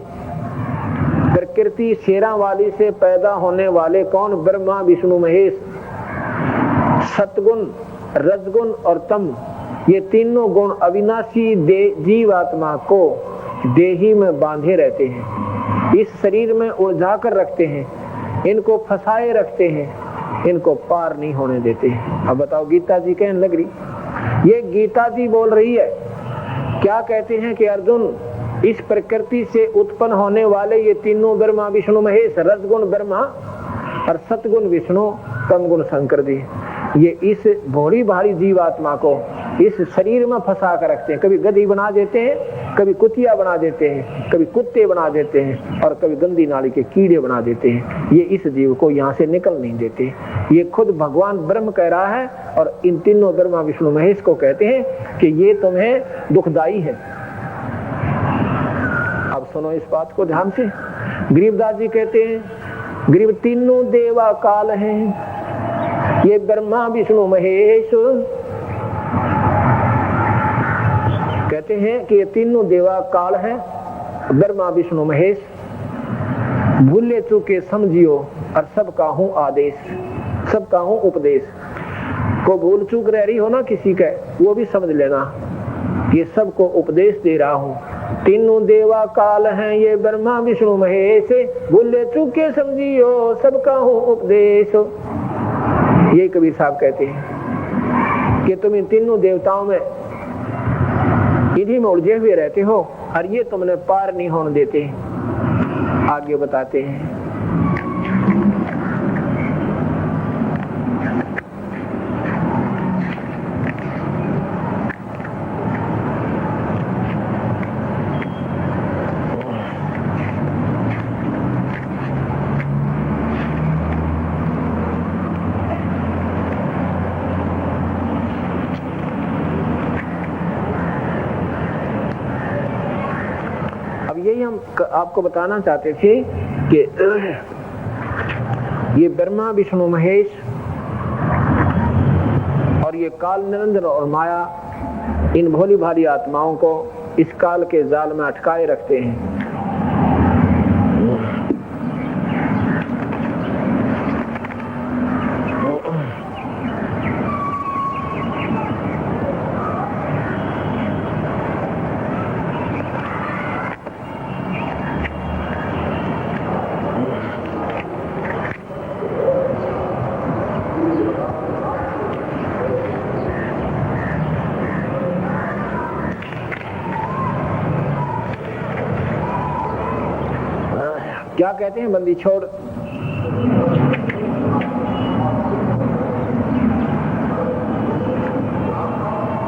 प्रकृति शेरा वाली से पैदा होने वाले कौन? ब्रह्मा विष्णु महेश, सतगुण रजगुण और तम, ये तीनों गुण अविनाशी जीवात्मा को देही में बांधे रहते हैं, इस शरीर में उलझा कर रखते हैं, इनको फंसाए रखते हैं, इनको पार नहीं होने देते। अब बताओ, गीता जी कहने लग रही, ये गीता जी बोल रही है, क्या कहते हैं कि अर्जुन, इस प्रकृति से उत्पन्न होने वाले ये तीनों ब्रह्मा विष्णु महेश, रजगुण ब्रह्मा और सतगुण विष्णु, तमगुण शंकर जी, ये इस भोली भारी जीवात्मा को इस शरीर में फंसा कर रखते हैं। कभी गधी बना देते हैं, कभी कुतिया बना देते हैं, कभी कुत्ते बना देते हैं और कभी गंदी नाली के कीड़े बना देते हैं। ये इस जीव को यहाँ से निकल नहीं देते। ये खुद भगवान ब्रह्म कह रहा है और इन तीनों ब्रह्मा विष्णु महेश को कहते हैं कि ये तुम्हें दुखदाई है। अब सुनो इस बात को ध्यान से। गरीबदास जी कहते हैं, गरीब तीनों देवा काल हैं, ये ब्रह्मा विष्णु महेश, कहते हैं कि ये तीनों देवा काल है, ब्रह्मा विष्णु महेश, भूले चूके समझियो और सबका हूँ आदेश, सबका हूँ उपदेश। को भूल चूक रह रही हो ना किसी का, वो भी समझ लेना, ये सबको उपदेश दे रहा हूँ। तीनों देवा काल हैं, ये ब्रह्मा विष्णु महेश, भूले चूके समझियो सबका हूँ उपदेश। ये कबीर साहब कहते हैं कि तुम इन तीनों देवताओं में इन्हीं में उलझे हुए रहते हो और ये तुमने पार नहीं होने देते। आगे बताते हैं, आपको बताना चाहते थे कि ये ब्रह्मा विष्णु महेश और ये काल निरंजन और माया इन भोली भाली आत्माओं को इस काल के जाल में अटकाए रखते हैं। क्या कहते हैं बंदी छोड़?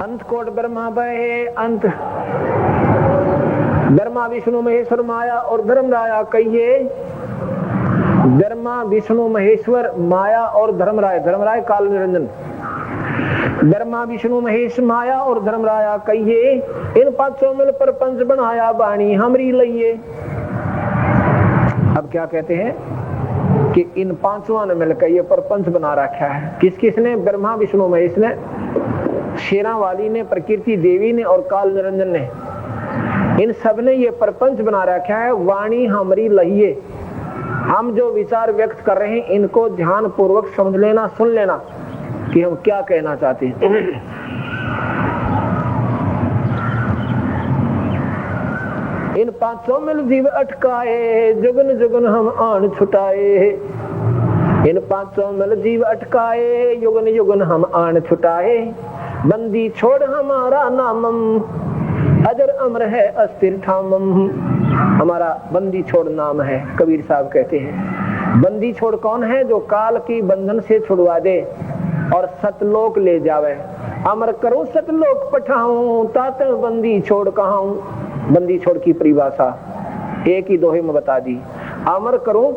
अंत कोट ब्रह्मा भय अंत ब्रह्मा विष्णु महेश्वर माया और धर्म राया कहिए। ब्रह्मा विष्णु महेश्वर माया और धर्म राय काल निरंजन। ब्रह्मा विष्णु महेश माया और धर्म राया कहिए। इन पांचों मिल पर पंच बनाया वाणी हमरी लइए। अब क्या कहते हैं कि इन पांचों ने मिलकर ये परपंच बना रखा है। किस किसने? ब्रह्मा विष्णु महेश ने, शेरा वाली ने, प्रकृति देवी ने और काल निरंजन ने। इन सब ने ये परपंच बना रखा है। वाणी हमारी लहिए। हम जो विचार व्यक्त कर रहे हैं इनको ध्यान पूर्वक समझ लेना, सुन लेना कि हम क्या कहना चाहते हैं। इन पांचों मिल जीव अटकाए जुगन जुगन हम आन छुटाए। इन पांचों मिल जीव अटकाए युगन युगन हम आन छुटाए। बंदी छोड़ हमारा नामम अजर अमर है अस्थिर ठामम। हमारा बंदी छोड़ नाम है। कबीर साहब कहते हैं बंदी छोड़ कौन है? जो काल की बंधन से छुड़वा दे और सतलोक ले जावे। अमर करो सतलोक पठाऊं तात बंदी छोड़ कहाऊं। बंदी छोड़ की परिभाषा एक ही दोहे में बता दी। अमर करूं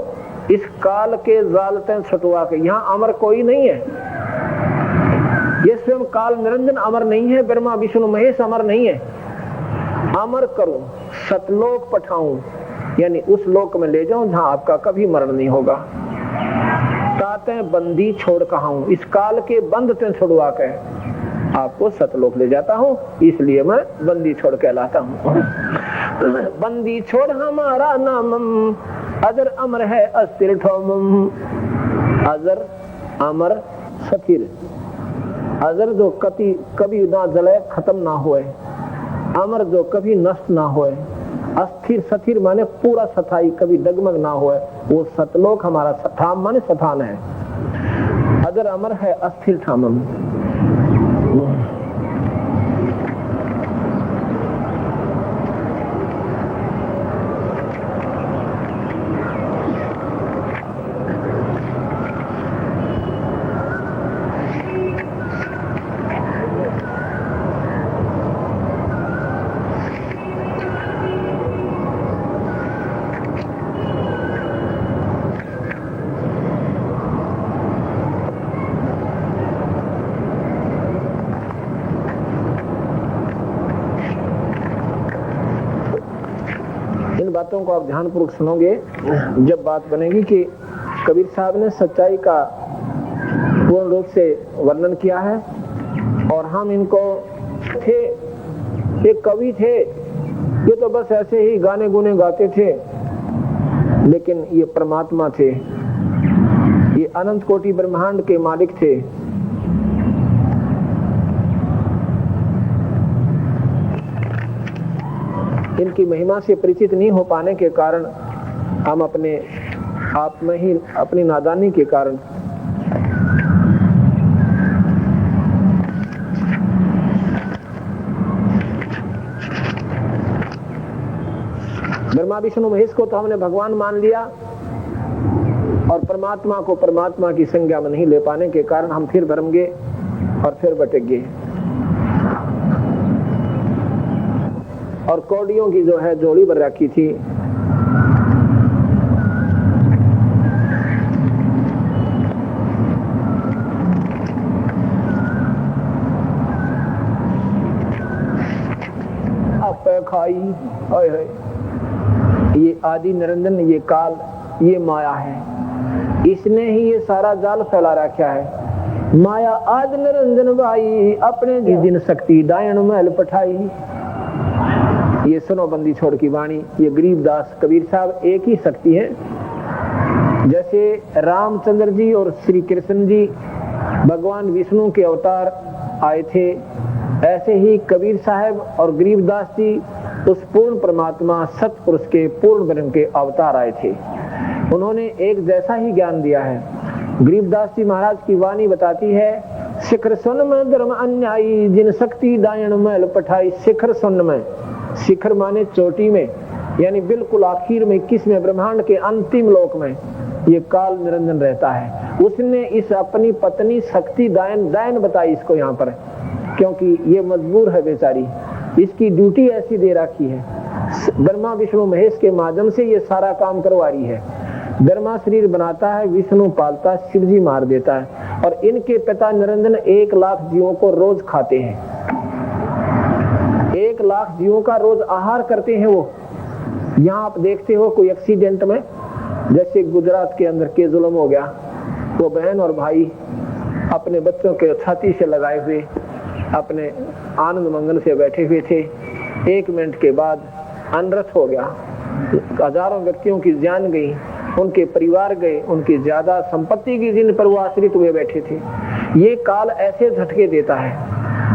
इस काल के जाल तक छुटवा के। यहाँ अमर कोई नहीं है। ये स्वयं काल निरंजन अमर नहीं है। ब्रह्मा विष्णु महेश अमर नहीं है। अमर करूं सतलोक पठाऊं यानी उस लोक में ले जाऊं जहां आपका कभी मरण नहीं होगा। ताते बंदी छोड़ कहाऊं इस काल के बंद से छुड़वा के आपको सतलोक ले जाता हूँ। इसलिए मैं बंदी छोड़ कहलाता हूँ। बंदी छोड़ हमारा नामम अजर अमर है अस्थिर ठोमम। अजर अमर स्थिर। अजर जो कभी ना जले खत्म ना होए। अमर जो कभी नष्ट ना होए। अस्थिर स्थिर माने पूरा सथाई कभी डगमग ना होए। वो सतलोक हमारा ठाम माने स्थान है। अजर अमर है अस्थिर ठामम। बातों को आप ध्यानपूर्वक सुनोगे जब बात बनेगी कि कबीर साहब ने सच्चाई का पूर्ण रूप से वर्णन किया है और हम इनको थे, एक कवि थे, ये तो बस ऐसे ही गाने गुने गाते थे, लेकिन ये परमात्मा थे, ये अनंत कोटि ब्रह्मांड के मालिक थे। इनकी महिमा से परिचित नहीं हो पाने के कारण हम अपने आप में ही अपनी नादानी के कारण ब्रह्मा विष्णु महेश को तो हमने भगवान मान लिया और परमात्मा को परमात्मा की संज्ञा में नहीं ले पाने के कारण हम फिर भरम गए और फिर भटक गए। और कौड़ियों की जो है जोड़ी बन रखी थी, अब खाई हाय हाय, आदि निरंजन ये काल, ये माया है, इसने ही ये सारा जाल फैला रखा है। माया आदि निरंजन भाई, अपने जिन शक्ति डायन महल पठाई। ये सुनो बंदी छोड़ की वाणी, ये गरीबदास कबीर साहब एक ही शक्ति है। जैसे रामचंद्र जी और श्री कृष्ण जी भगवान विष्णु के अवतार आए थे, ऐसे ही कबीर साहब और गरीबदास जी उस पूर्ण परमात्मा सतपुरुष के पूर्ण ब्रह्म के अवतार आए थे। उन्होंने एक जैसा ही ज्ञान दिया है। गरीबदास जी महाराज की वाणी बताती है, शिखर सुन में धर्म अन्यायी, जिन शक्ति डायन महल पठाई। शिखर सुन में, शिखर माने चोटी में, यानी बिल्कुल आखिर में, किसमें? ब्रह्मांड के अंतिम लोक में ये काल निरंजन रहता है। उसने इस अपनी पत्नी शक्ति डायन बताई इसको यहाँ पर, क्योंकि ये मजबूर है बेचारी, इसकी ड्यूटी ऐसी दे रखी है। ब्रह्मा विष्णु महेश के माध्यम से ये सारा काम करवा रही है। ब्रह्मा शरीर बनाता है, विष्णु पालता, शिव जी मार देता है, और इनके पिता निरंजन 1 लाख जीवों को रोज खाते हैं। 1 लाख जीवों का रोज आहार करते हैं वो। यहाँ आप देखते हो कोई एक्सीडेंट में, जैसे गुजरात के अंदर के जुल्म हो गया, वो बहन और भाई अपने बच्चों के छाती से लगाए हुए अपने आनंद मंगल से बैठे हुए थे। 1 मिनट के बाद अनर्थ हो गया, हजारों व्यक्तियों की जान गई, उनके परिवार गए, उनकी ज्यादा संपत्ति की जिन पर वो आश्रित हुए बैठे थे। ये काल ऐसे झटके देता है।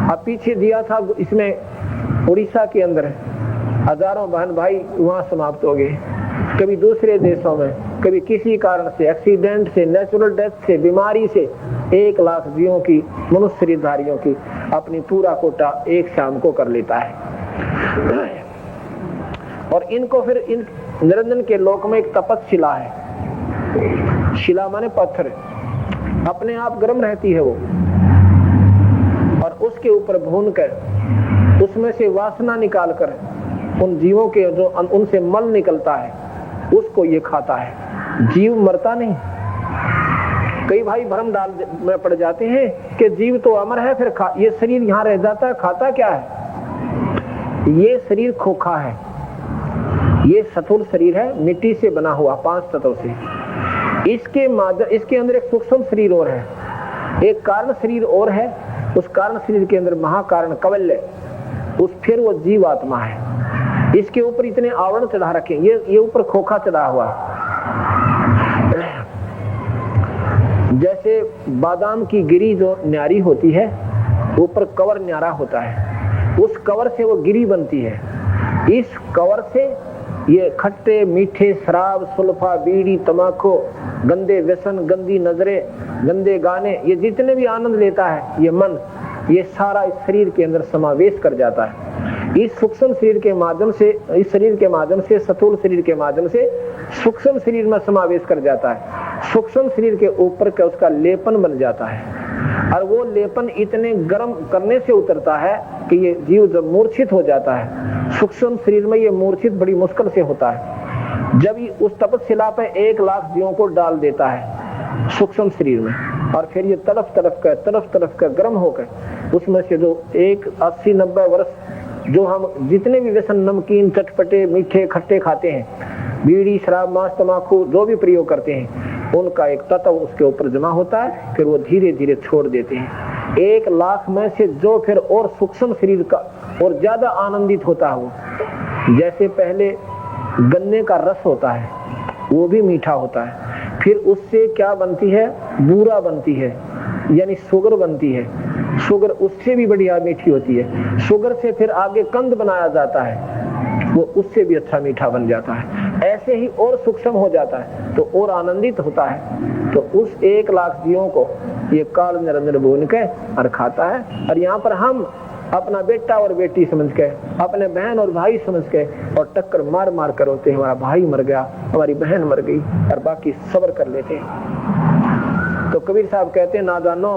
अब पीछे दिया था इसमें उड़ीसा के अंदर, हजारों बहन भाई वहां समाप्त हो गए। कभी दूसरे देशों में, कभी किसी कारण से, एक्सीडेंट से, नेचुरल डेथ से, बीमारी से 1 लाख जीवों की, मनुष्य शरीरधारियों की अपनी पूरा कोटा एक शाम को कर लेता है। और इनको फिर इन निरंजन के लोक में एक तपस्शिला है। शिला माने पत्थर, अपने आप गर्म रहती है वो, और उसके ऊपर भून कर उसमें से वासना निकाल कर उन जीवों के जो उनसे मल निकलता है उसको ये खाता है। जीव मरता नहीं। कई भाई भ्रम डाल में पड़ जाते हैं कि जीव तो अमर है, फिर ये शरीर यहाँ रह जाता है, खाता क्या है? ये शरीर खोखा है, ये स्थूल शरीर है, मिट्टी से बना हुआ 5 तत्वों से। इसके अंदर एक सूक्ष्म शरीर और है, एक कारण शरीर और है। उस कारण शरीर के अंदर महाकारण कवल्य, फिर वो जीव आत्मा है। इसके ऊपर इतने आवरण चढ़ा रखे, ये ऊपर खोखा चढ़ा हुआ। जैसे बादाम की गिरी जो न्यारी होती है, ऊपर कवर न्यारा होता है, उस कवर से वो गिरी बनती है। इस कवर से ये खट्टे मीठे शराब, सुल्फा, बीड़ी, तमाकू, गंदे व्यसन, गंदी नजरें, गंदे गाने, ये जितने भी आनंद लेता है ये मन, ये सारा इस शरीर के अंदर समावेश कर जाता है। इस सूक्ष्म शरीर के माध्यम से, इस शरीर के माध्यम से, स्थूल शरीर के माध्यम से सूक्ष्म शरीर में समावेश कर जाता है। सूक्ष्म शरीर के ऊपर का उसका लेपन बन जाता है, और वो लेपन इतने गर्म करने से उतरता है कि ये जीव जब मूर्छित हो जाता है, सूक्ष्म शरीर में ये मूर्छित बड़ी मुश्किल से होता है। जब ये उस तपस्शिला पे 1 लाख जीवों को डाल देता है सूक्ष्म शरीर में, और फिर ये तरफ तरफ का गर्म होकर उसमें से जो 80-90 वर्ष जो हम जितने भी व्यसन, नमकीन, चटपटे, मीठे, खट्टे खाते हैं, बीड़ी, शराब, मांस, तमाकू जो भी प्रयोग करते हैं, उनका एक तत्व उसके ऊपर जमा होता है, फिर वो धीरे धीरे छोड़ देते हैं। 1 लाख में से जो फिर और सूक्ष्म शरीर का और ज्यादा आनंदित होता है वो, जैसे पहले गन्ने का रस होता है वो भी मीठा होता है, फिर उससे क्या बनती है? बूरा बनती है, यानी शुगर बनती है। शुगर उससे भी बढ़िया मीठी होती है। शुगर से फिर आगे कंद बनाया जाता है, वो उससे भी अच्छा मीठा बन जाता है। ऐसे ही और सूक्ष्म हो जाता है तो और आनंदित होता है। तो उस 1 लाख जीवों को ये काल निरंजन भून के और खाता है। और यहाँ पर हम अपना बेटा और बेटी समझ के, अपने बहन और भाई समझ के, और टक्कर मार मार कर होते हैं, हमारा भाई मर गया, हमारी बहन मर गई, और बाकी सब्र कर लेते हैं। तो कबीर साहब कहते हैं, नादानो,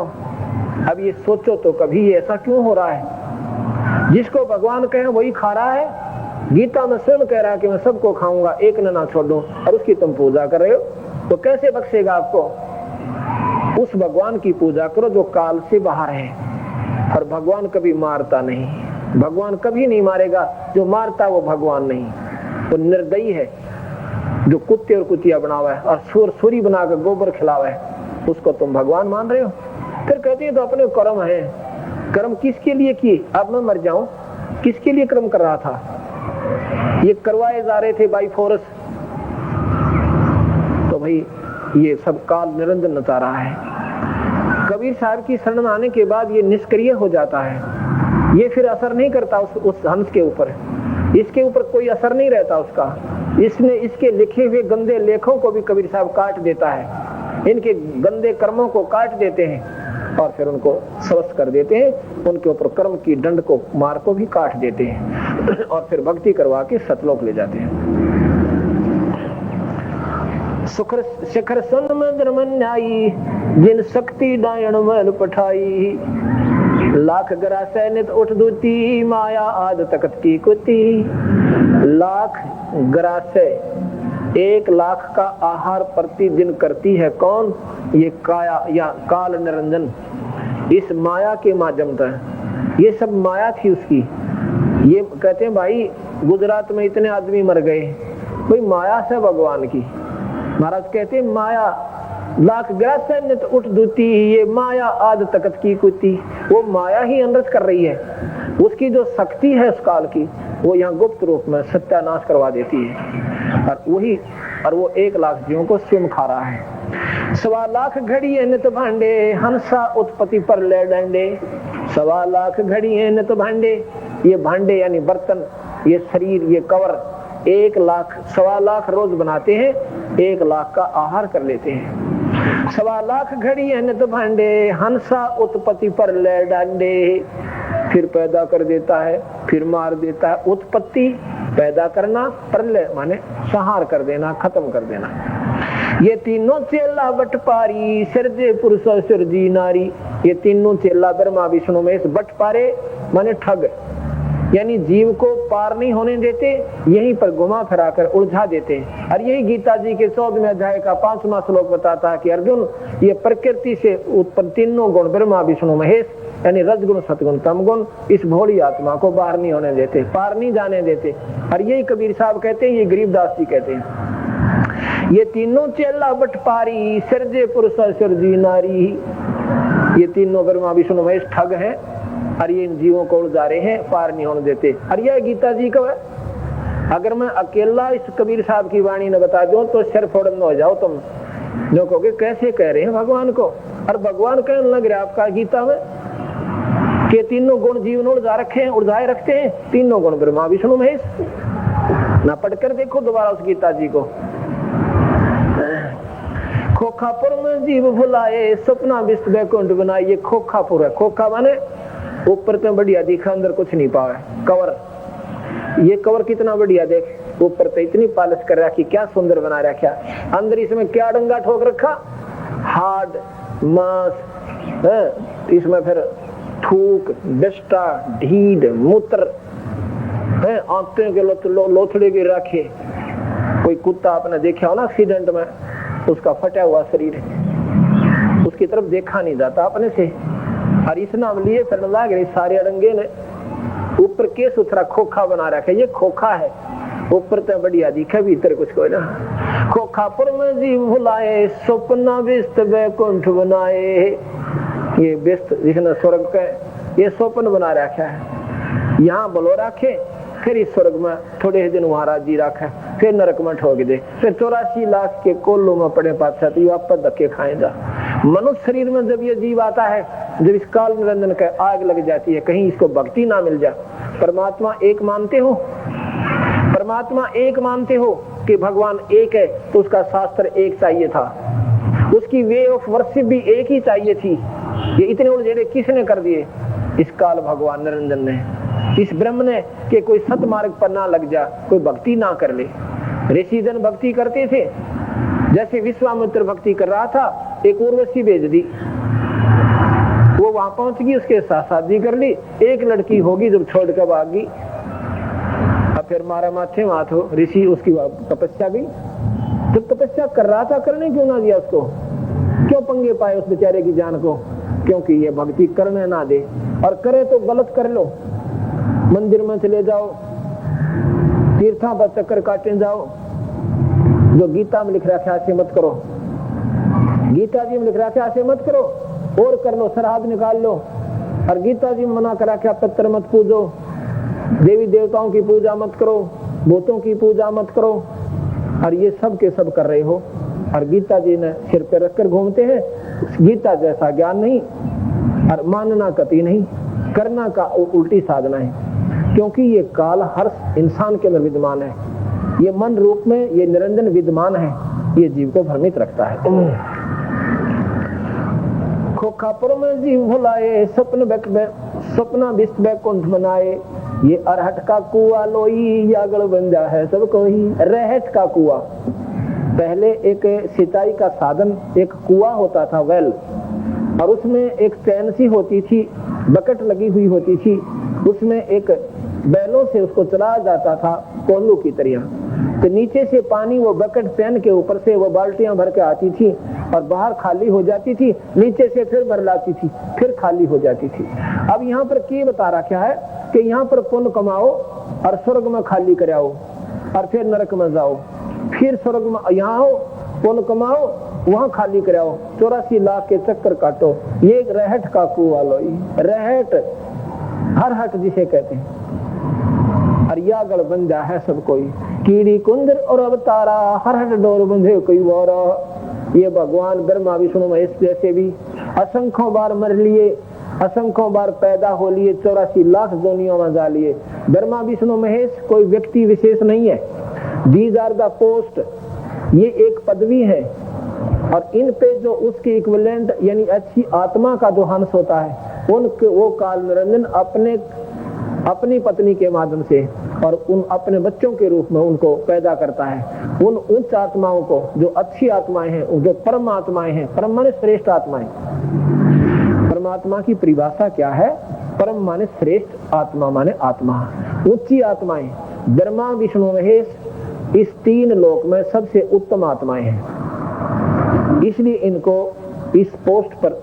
अब ये सोचो तो कभी ये ऐसा क्यों हो रहा है? जिसको भगवान कहे वही खा रहा है। गीता में स्वयं कह रहा है कि मैं सबको खाऊंगा, एक न ना छोड़ दूं, और उसकी तुम पूजा कर रहे हो, तो कैसे बख्शेगा आपको? उस भगवान की पूजा करो जो काल से बाहर है। और भगवान कभी मारता नहीं, भगवान कभी नहीं मारेगा। जो मारता वो भगवान नहीं, वो निर्दयी है। जो कुत्ते और कुतिया बनावा है और सुर सुरी बनाकर गोबर खिलावा है, उसको तुम भगवान मान रहे हो? फिर कहते हैं तो अपने कर्म है। कर्म किसके लिए किए? अब मैं मर जाऊं, किसके लिए कर्म कर रहा था? ये करवाए जा रहे थे बाई फोर्स। तो भाई ये सब काल निरंजन नचा रहा है। कबीर साहब की शरण में आने के बाद ये निष्क्रिय हो जाता है, ये फिर असर नहीं करता उस हंस के ऊपर, इसके ऊपर कोई असर नहीं रहता उसका। इसने इसके लिखे हुए गंदे लेखों को भी कबीर साहब काट देता है, इनके गंदे कर्मों को काट देते हैं और फिर उनको स्वस्थ कर देते हैं, उनके ऊपर कर्म की दंड को मार को भी काट देते हैं और फिर भक्ति करवा के सतलोक ले जाते हैं। शिखर सन में धर्मन्यायी जिन शक्ति डायण मल पठाई, लाख ग्रासे नित उठ दूती माया आद तकत की कुती। लाख ग्रासे 1 लाख का आहार प्रतिदिन करती है कौन? ये काया या काल निरंजन, इस माया के माध्यम से। ये सब माया थी उसकी। ये कहते हैं भाई गुजरात में इतने आदमी मर गए, कोई माया से भगवान की। महाराज कहते हैं माया लाख ग्रासे नित उठ दूती, ये माया आद तकत की कुती। वो माया ही अनृत कर रही है, उसकी जो शक्ति है उस काल की, वो यहाँ गुप्त रूप में सत्यानाश करवा देती है। और वो 1 लाख जीवों को स्वयं खा रहा है। 1.25 लाख घड़ी है नित भांडे, हंसा उत्पत्ति पर ले डंडे। 1.25 लाख घड़ी है नित भांडे, ये भांडे यानी बर्तन, ये शरीर, ये कवर 1 लाख 1.25 लाख रोज बनाते हैं, 1 लाख का आहार कर लेते हैं। 1.25 लाख घड़ी है नित भांडे, हंसा उत्पत्ति पर ले डंडे। फिर पैदा कर देता है, फिर मार देता है। उत्पत्ति पैदा करना, प्रलय माने संहार कर देना, खत्म कर देना। ये तीनों चेला बटपारी, सिरजे पुरुष सिरजी नारी। ये तीनों चेला ब्रह्मा विष्णु महेश बटपारे माने ठग, यानी जीव को पार नहीं होने देते, यहीं पर घुमा फिरा कर उलझा देते हैं। और यही गीता जी के 14वें अध्याय का 5वां श्लोक बताता है कि अर्जुन, ये प्रकृति से उत्पन्न तीनों गुण ब्रह्मा विष्णु महेश यानी रजगुण सतगुण तमगुण इस भोली आत्मा को बाहर नहीं होने देते, पार नहीं जाने देते। और यही कबीर साहब कहते हैं, ये गरीबदास जी कहते हैं, ये तीनों चेला बटपारी, सिरजे पुरुष सिरजी नारी। ये तीनों ब्रह्मा विष्णु महेश ठग हैं और ये इन जीवों को उलझा रहे हैं, पार नहीं होने देते। और यह गीता जी का है। अगर मैं अकेला इस कबीर साहब की वाणी न बता दूं तो सिर फोड़न हो जाओ तुम, जो कहोगे कैसे कह रहे हैं भगवान को। और भगवान कहने लग रहे आपका गीता में कि तीनों गुण जीव ने उलझा रखे हैं, उलझाए रखते हैं, तीनों गुण ब्रह्मा विष्णु महेश। ना पढ़कर देखो दोबारा उस गीता जी को। खोखापुर में जीव भुलाए, सपना विस्त बैकुंठ बनाए। ये खोखापुर है। खोखा माने ऊपर तो बढ़िया दिखा, अंदर कुछ नहीं पावे। कवर, ये कवर कितना बढ़िया देख, ऊपर तो इतनी पालिश कर रखी, क्या सुंदर बना रखा, अंदर इसमें क्या डंगा ठोक रखा, हार्ड मांस है, इसमें फिर थूक, डस्टा, ढीड, मूत्र है, आंतों के लोथड़े के रखे। कोई कुत्ता आपने देखा हो ना एक्सीडेंट में, उसका फटा हुआ शरीर है, उसकी तरफ देखा नहीं जाता अपने से। और इस नाम लिए फिर लाग रही सारे अड़ंगे ने ऊपर के सुथरा खोखा बना रखा। ये खोखा है, ऊपर तो बढ़िया दिखा, भीतर कुछ कोई ना। खोखापुर में जीव भुलाए, सपना विस्त बैकुंठ बनाए। ये व्यस्त जिसने स्वर्ग का ये स्वप्न बना रखा है, यहाँ बोलो रखे, फिर इस स्वर्ग में थोड़े दिन वहां राजी रखा, फिर नरक में ठोक दे, फिर 84 लाख के कोल्लू में पड़े पातशाह तो वापस धक्के खाएगा। मनुष्य शरीर में जब ये जीव आता है, जब इस काल निरंजन का आग लग जाती है, कहीं इसको भक्ति ना मिल जाए। परमात्मा एक मानते हो, परमात्मा एक मानते हो कि भगवान एक है, तो उसका शास्त्र एक चाहिए था, उसकी वे ऑफ वर्शिप भी एक ही चाहिए थी। ये इतने उलझेड़े किसने कर दिए? इस काल भगवान निरंजन ने, इस ब्रह्म ने, कि कोई सत मार्ग पर ना लग जा, कोई भक्ति ना कर ले। ऋषि जन भक्ति करते थे, जैसे विश्वामित्र भक्ति कर रहा था, एक उर्वशी भेज दी, वो वहां पहुंच गई, उसके साथ शादी कर ली, एक लड़की होगी, जब छोड़ कर भागी, अब फिर मारा माथे माथो ऋषि, उसकी तपस्या गई। जब तपस्या कर रहा था, करने क्यों ना दिया उसको? क्यों पंगे पाए उस बेचारे की जान को? क्योंकि ये भक्ति करने ना दे, और करे तो गलत कर लो, मंदिर में चले जाओ, तीर्थों पर चक्कर काटने जाओ, जो गीता में लिख रखा है ऐसे मत करो, गीता जी में लिख रखा है ऐसे मत करो, और कर लो, श्राद्ध निकाल लो। और गीता जी में मना करा क्या, पत्थर मत पूजो, देवी देवताओं की पूजा मत करो, भूतों की पूजा मत करो, और ये सब के सब कर रहे हो। और गीता जी ने सिर पे रखकर घूमते हैं। गीता जैसा ज्ञान नहीं, और मानना कति नहीं, करना का उल्टी साधना है। क्योंकि ये काल हर इंसान के अंदर विद्यमान है, ये मन रूप में ये निरंजन विद्यमान है, ये जीव को भ्रमित रखता है। खोखापुर में जीव भुलाए, सपना बिस्त बैकुंठ बनाए, ये अरहट का कुआ लोई, यागल बन जा है सब कोई। रहट का कुआ, पहले एक सिंचाई का साधन एक कुआ होता था, वेल, और उसमें एक चैन सी होती थी, बकेट लगी हुई होती थी, उसमें एक बैलों से उसको चलाया जाता था कोल्लू की तरह। तो नीचे से पानी वो बकेट चैन के ऊपर से वो बाल्टियां भर के आती थी और बाहर खाली हो जाती थी, नीचे से फिर भर लाती थी, फिर खाली हो जाती थी। अब यहाँ पर क्या बता रखा है कि यहाँ पर पुण्य कमाओ और स्वर्ग में खाली कराओ, और फिर नरक में जाओ, फिर स्वर्ग में यहाँ आओ, पुण्य कमाओ, वहां खाली कराओ, 84 लाख के चक्कर काटो। ये एक रहट का कुआ लो, रहट हर हट जिसे कहते हैं। और या गढ़ बन जा है सब कोई, कीड़ी कुंदर और अवतारा, हर हट डोर बंधे कोई वारा। ये भगवान ब्रह्मा विष्णु महेश जैसे भी असंख्यों बार मर लिए, असंख्यों बार पैदा हो लिए, 84 लाख दुनिया में जा लिए। ब्रह्मा विष्णु महेश कोई व्यक्ति विशेष नहीं है, दीज आर द पोस्ट, ये एक पदवी है। और इन पे जो उसकी इक्विवेलेंट यानी अच्छी आत्मा का जो हंस होता है, उनके वो काल निरंजन अपनी पत्नी के माध्यम से और उन अपने बच्चों के रूप में उनको पैदा करता है। उन उच्च आत्माओं को, जो अच्छी आत्माएं हैं, जो परम आत्माएं हैं, परम माने श्रेष्ठ आत्माएं। परमात्मा की परिभाषा क्या है? परम माने श्रेष्ठ, आत्मा माने आत्मा, ऊंची आत्माएं। ब्रह्मा विष्णु महेश इस 3 लोक में सबसे उत्तम आत्माएं हैं, इसलिए इनको इस पोस्ट पर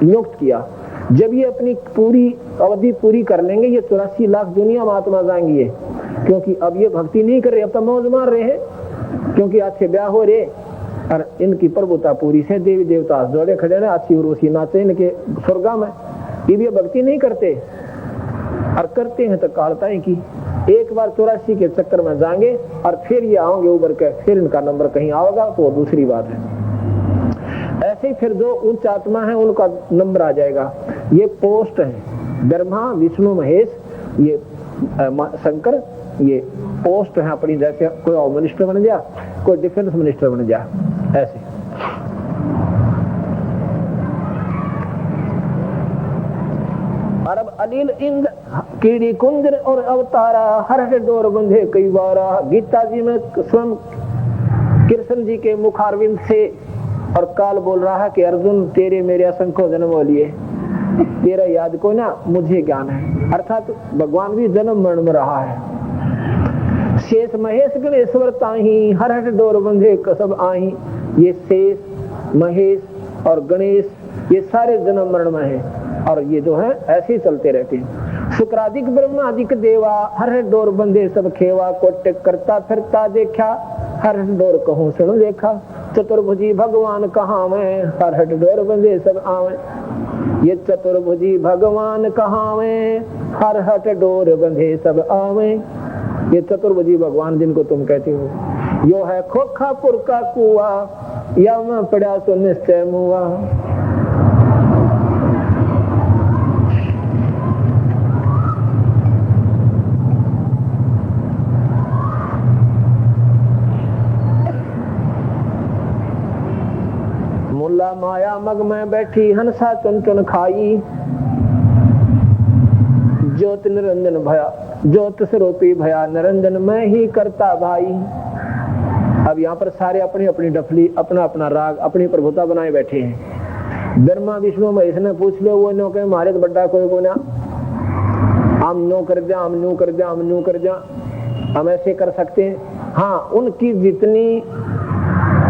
नियुक्त किया। जब ये अपनी पूरी अवधि पूरी कर लेंगे, ये 84 लाख दुनिया में आत्मा जाएंगी ये, क्योंकि अब ये भक्ति नहीं कर रहे, अब तो मौज मार रहे हैं, क्योंकि आज से ब्याह हो रहे और इनकी प्रभुता पूरी से, देवी देवता जोड़े खड़े ना, अच्छी उर्वशी नाचे इनके स्वर्गा में। ये भक्ति नहीं करते, और करते हैं तो काढ़ता है कि एक बार 84 के चक्कर में जाएंगे और फिर ये आओगे उबर के, फिर इनका नंबर कहीं आओगा तो दूसरी बात है। ऐसे ही फिर जो उच्च आत्मा है उनका नंबर आ जाएगा। ये पोस्ट है, ब्रह्मा विष्णु महेश, ये शंकर, ये पोस्ट है अपनी। जैसे कोई होम मिनिस्टर बन गया, कोई डिफेंस मिनिस्टर बन गया, ऐसे। अरब अनिल इंद कीड़ी कुंदर और अवतारा, हर डोर बंधे कई बारा। गीता जी में स्वयं कृष्ण जी के मुखारविंद से और काल बोल रहा है कि अर्जुन तेरे मेरे असंख्य जन्म हो लिए, तेरा याद को ना मुझे ज्ञान है। अर्थात भगवान भी जन्म मरण में रहा है। शेष महेश गणेश्वर ताही, हर हट डोर बंधे कसब आही। ये शेष महेश और गणेश ये सारे जन्म मरण में है, और ये जो है ऐसे ही चलते रहते हैं। शुक्रादिक ब्रह्मादिक देवा, हर हट डोर बंधे सब खेवा। कोट करता फिरता देखा, हर हट डोर कहूं सुन देखा। चतुर्भुजी भगवान कहाँ में, हर हट डोर बंधे सब आवे। ये चतुर्भुजी भगवान कहाँ में, हर हट डोर बंधे सब आवे। ये चतुर्भुजी भगवान जिनको तुम कहते हो, यो है खोखापुर का कुआ, या मैं पड़ा तो निश्चय मुआ। मुल्ला माया मग में बैठी, हंसा चुन चुन खाई। ज्योत निरंजन भया, ज्योत स्वरूपी भया निरंजन, मैं ही करता भाई। अब यहाँ पर सारे अपनी अपनी डफली, अपना अपना राग, अपनी प्रभुता बनाए बैठे हैं। ब्रह्मा विष्णु महेश ने पूछ लो, वो नो के मारे तो बड्डा कोई को ना, हम नो कर जा, हम नो कर जा, हम नो कर जा, हम ऐसे कर सकते हैं। हाँ, उनकी जितनी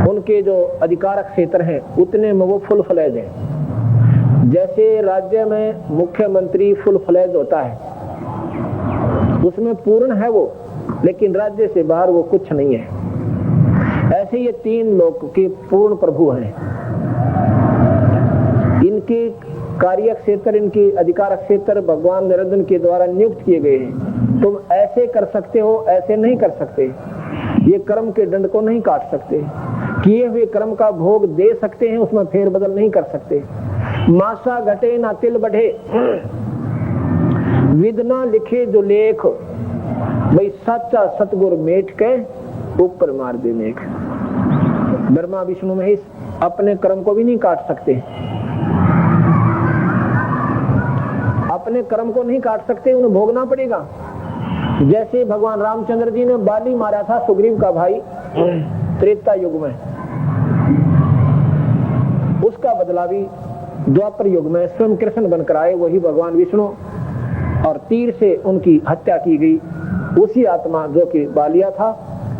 उनके जो अधिकारक क्षेत्र हैं उतने में वो फुल फ्लैज हैं। जैसे राज्य में मुख्यमंत्री फुल फ्लैज होता है, उसमें पूर्ण है वो, लेकिन राज्य से बाहर वो कुछ नहीं है। ऐसे ऐसे ये तीन लोक के पूर्ण प्रभु हैं। इनके कार्य क्षेत्र, इनके अधिकार क्षेत्र भगवान निरंजन के द्वारा नियुक्त किए गए हैं। तुम ऐसे कर सकते हो, ऐसे नहीं कर सकते। ये कर्म के दंड को नहीं काट सकते, किए हुए कर्म का भोग दे सकते हैं, उसमें फेर बदल नहीं कर सकते। मासा घटे ना तिल बढ़े, विदना लिखे जो लेख, भाई सच्चा सतगुरु मेट के ऊपर मार दे मेघ। ब्रह्मा विष्णु महेश अपने कर्म को भी नहीं काट सकते, अपने कर्म को नहीं काट सकते, उन्हें भोगना पड़ेगा। जैसे भगवान रामचंद्र जी ने बाली मारा था, सुग्रीव का भाई, त्रेता युग में, उसका बदला भी द्वापर युग में स्वयं कृष्ण बनकर आए वही भगवान विष्णु, और तीर से उनकी हत्या की गई। उसी आत्मा जो कि बालिया था,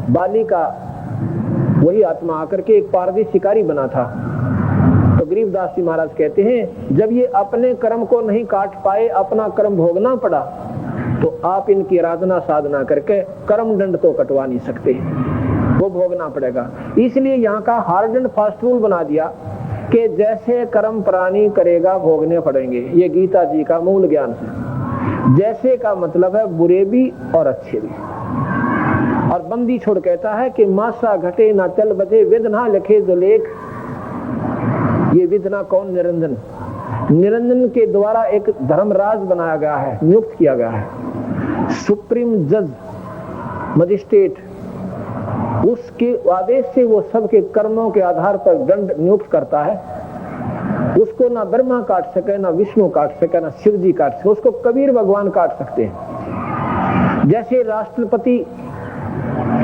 बाली का वही आत्मा आकर के एक पारदी शिकारी बना था। तो गरीबदास जी महाराज कहते हैं, जब ये अपने कर्म को नहीं काट पाए, अपना कर्म भोगना पड़ा, तो आप इनकी आराधना साधना करके कर्म दंड तो कटवा नहीं सकते, वो भोगना पड़ेगा। इसलिए यहाँ का हार्ड एंड फास्ट रूल बना दिया कि जैसे कर्म प्राणी करेगा भोगने पड़ेंगे। ये गीता जी का मूल ज्ञान है। जैसे का मतलब है बुरे भी और अच्छे भी। और बंदी छोड़ कहता है कि मासा घटे ना चल बजे, विधना लिखे जो लेख। ये विधना कौन? निरंजन। निरंजन के द्वारा एक धर्मराज बनाया गया है, नियुक्त किया गया है, सुप्रीम जज, मजिस्ट्रेट। उसके आदेश से वो सबके कर्मों के आधार पर दंड नियुक्त करता है। उसको ना ब्रह्मा काट सके, ना विष्णु काट सके, ना शिव जी काट सके, उसको कबीर भगवान काट सकते हैं। जैसे राष्ट्रपति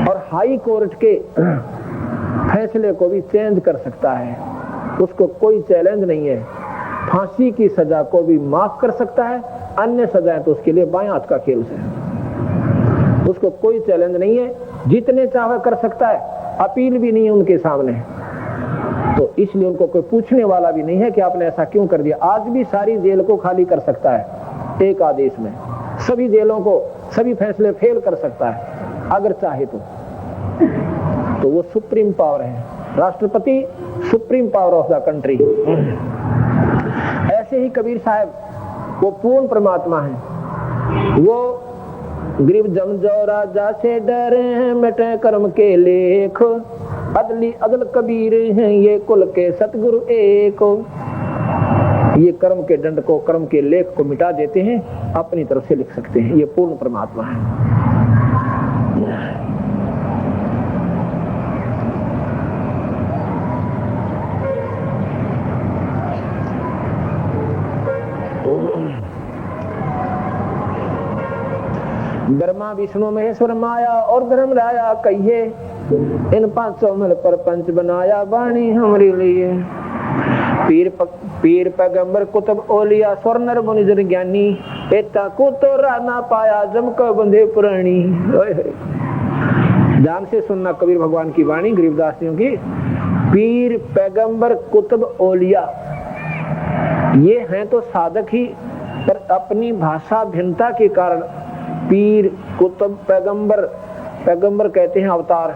और हाई कोर्ट के फैसले को भी चेंज कर सकता है, उसको कोई चैलेंज नहीं है। फांसी की सजा को भी माफ कर सकता है, अन्य सजाएं तो उसके लिए बाएं हाथ का खेल है, उसको कोई चैलेंज नहीं है। जितने चाहे कर सकता है, अपील भी नहीं है उनके सामने। तो इसलिए उनको कोई पूछने वाला भी नहीं है कि आपने ऐसा क्यों कर दिया। आज भी सारी जेल को खाली कर सकता है एक आदेश में, सभी जेलों को, सभी फैसले फेल कर सकता है अगर चाहे तो वो सुप्रीम पावर है। राष्ट्रपति supreme power of the country. ऐसे ही कबीर साहब वो पूर्ण परमात्मा है। वो गरीब जमजो राजा से डरे हैं, मिटे कर्म के लेख, अदली अदल कबीर हैं ये कुल के सतगुरु एक। ये कर्म के दंड को, कर्म के लेख को मिटा देते हैं, अपनी तरफ से लिख सकते हैं। ये पूर्ण परमात्मा है। ब्रह्मा विष्णु महेश्वर माया और धर्म राया कहिए, इन 500 मिल पर पंच बनाया वाणी हमारे लिए। पीर पैगंबर कुतुब ओलिया स्वर्णर मुनिजन ज्ञानी, एता को तो राना पाया जम का बंधे पुरानी। ध्यान से सुनना कबीर भगवान की वाणी, गरीबदासियों की। पीर पैगंबर कुतुब ओलिया ये हैं तो साधक ही, पर अपनी भाषा भिन्नता के कारण पीर कुतुब पैगंबर, पैगंबर कहते हैं अवतार।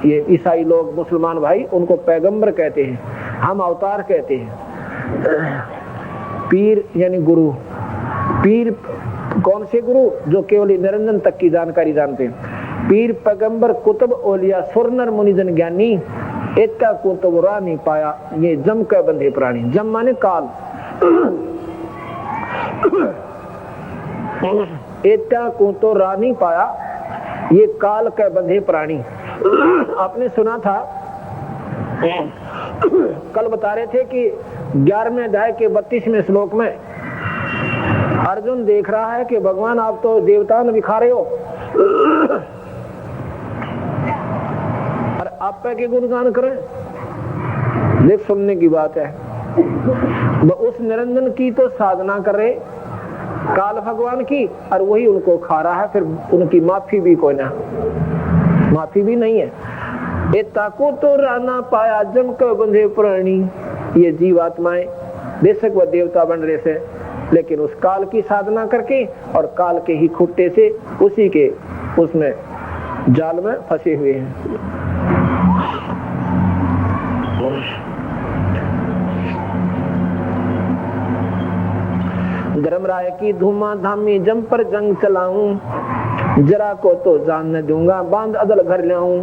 ये ईसाई लोग, मुसलमान भाई उनको पैगंबर कहते हैं, हम अवतार कहते हैं। पीर यानी गुरु। पीर कौन से गुरु? जो केवल निरंजन तक की जानकारी जानते हैं। पीर पैगंबर कुतुब ओलिया स्वर्णर मुनिजन ज्ञानी, एता को तो रा नहीं पाया ये जम का बंधे प्राणी। जम माने काल, एता को तो रा नहीं पाया ये काल का बंधे प्राणी। आपने सुना था, कल बता रहे थे कि 11वें अध्याय के 32वें श्लोक में अर्जुन देख रहा है कि भगवान आप तो देवताओं में दिखा रहे हो और आप पे के गुणगान करें। देख सुनने की बात है, उस निरंजन की तो साधना कर रहे काल भगवान की, और वही उनको खा रहा है। फिर उनकी माफी भी कोई ना, माफी भी नहीं है। एता को तो राना पाया जम का बंधे प्राणी। ये जीवात्माएं बेशक वह देवता बन रहे थे, लेकिन उस काल की साधना करके और काल के ही खुट्टे से उसी के उसमें जाल में फंसे हुए हैं। धर्मराय की धूमा धामी जम पर जंग चलाऊं, जरा को तो जान न दूंगा बांध अदल घर लाऊं।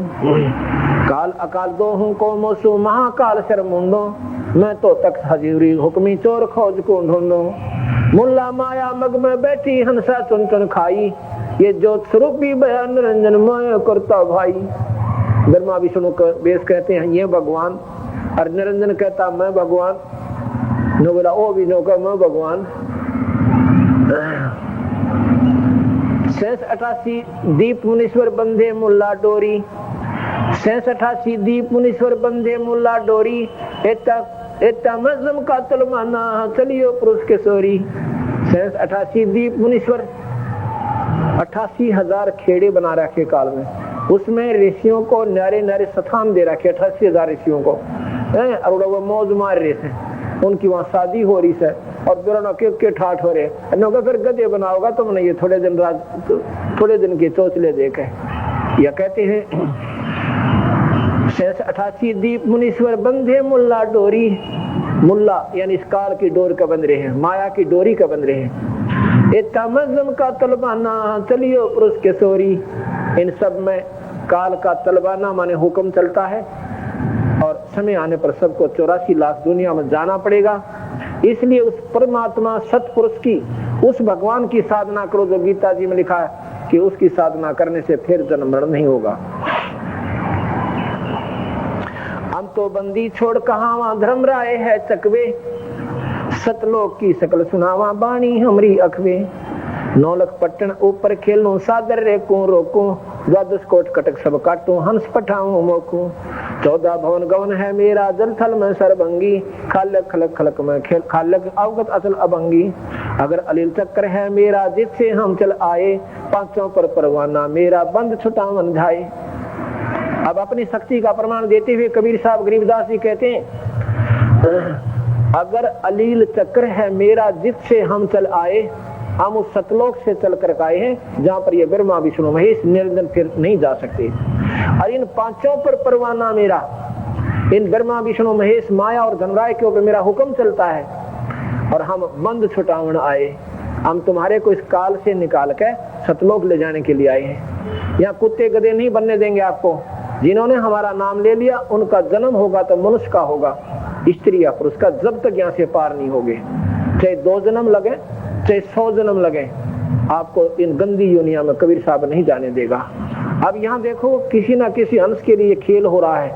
काल अकाल दो हूं को मोसू महाकाल शर्मुंडो, मैं तो तख्त हजूरी हुक्मी चोर खोज को ढूंढो। मुल्ला माया मग में बैठी हंसा चुन चुन खाई, ये जोत स्वरूप भी बयान निरंजन माया करता भाई। ब्रह्मा विष्णु का बेस कहते हैं ये भगवान, और निरंजन कहता मैं भगवान। नो बोला ओ भी नो का मैं भगवान। 88 दीप मुनीश्वर बंधे मुल्ला डोरी, 88 दीप मुनीश्वर बंधे मुल्ला डोरी, एता मजलम का तलमाना चलियो पुरुष के सोरी। 88 दीप मुनीश्वर, 88,000 खेड़े बना रखे काल में, उसमें ऋषियों को न्यारे न्यारे स्थान दे रखे 88,000 ऋषियों को, और वो मौज मार रहे थे, उनकी वहाँ शादी हो रही है और दोनों के ठाठ हो रहे। नौका फिर गधे बनाओगा तुमने, ये थोड़े दिन के चौचले देखे। या कहते हैं 88 दीप मुनीश्वर बंधे मुल्ला डोरी, मुल्ला यानी इस काल की डोर का बंध रहे हैं, माया की डोरी का बंध रहे हैं। इतना मजलम का तलबाना चलियो पुरुष के सोरी। इन सब में काल का तलबाना माने हुक्म चलता है, और समय आने पर सबको 84 लाख दुनिया में जाना पड़ेगा। इसलिए उस परमात्मा सतपुरुष की, उस भगवान की साधना करो जो गीता जी में लिखा है कि उसकी साधना करने से फिर जन्म मरण नहीं होगा। हम तो बंदी छोड़ कहावा धर्मराय है चकवे, सतलोक की सकल सुनावा बाणी हमरी अखवे। 9 लाख पट्टन ऊपर खेलूं सादर रे को रोकूं, 12 कोट कटक सब काटूं हंस पठाऊं मोकूं। 14 भवन गवन है मेरा जल थल में सरभंगी, खालक खलक खलक में खेल खालक अवगत अचल अभंगी। अगर अलील चक्र है मेरा जिससे हम चल आए, पांचों पर परवाना मेरा बंद छुटावन जाए। अब अपनी शक्ति का प्रमाण देते हुए कबीर साहब गरीबदास जी कहते हैं, अगर अलील चक्र है मेरा जिससे हम चल आए, हम उस सतलोक से चल कर आए हैं जहाँ पर ये ब्रह्मा विष्णु महेश निरंजन फिर नहीं जा सकते। और इन पांचों पर परवाना मेरा, इन ब्रह्मा विष्णु महेश माया और धनराय के ऊपर मेरा हुक्म चलता है, और हम बंद छुटावन आए। हम तुम्हारे को इस काल से निकाल के सतलोक ले जाने के लिए आए हैं। यहाँ कुत्ते गधे नहीं बनने देंगे आपको। जिन्होंने हमारा नाम ले लिया उनका जन्म होगा तो मनुष्य का होगा, स्त्री या पुरुष का, जब तक यहाँ से पार नहीं होगे। चाहे 2 जन्म लगे चाहे 100 जन्म लगे, आपको इन गंदी दुनिया में कबीर साहब नहीं जाने देगा। अब यहाँ देखो किसी ना किसी अंश के लिए खेल हो रहा है,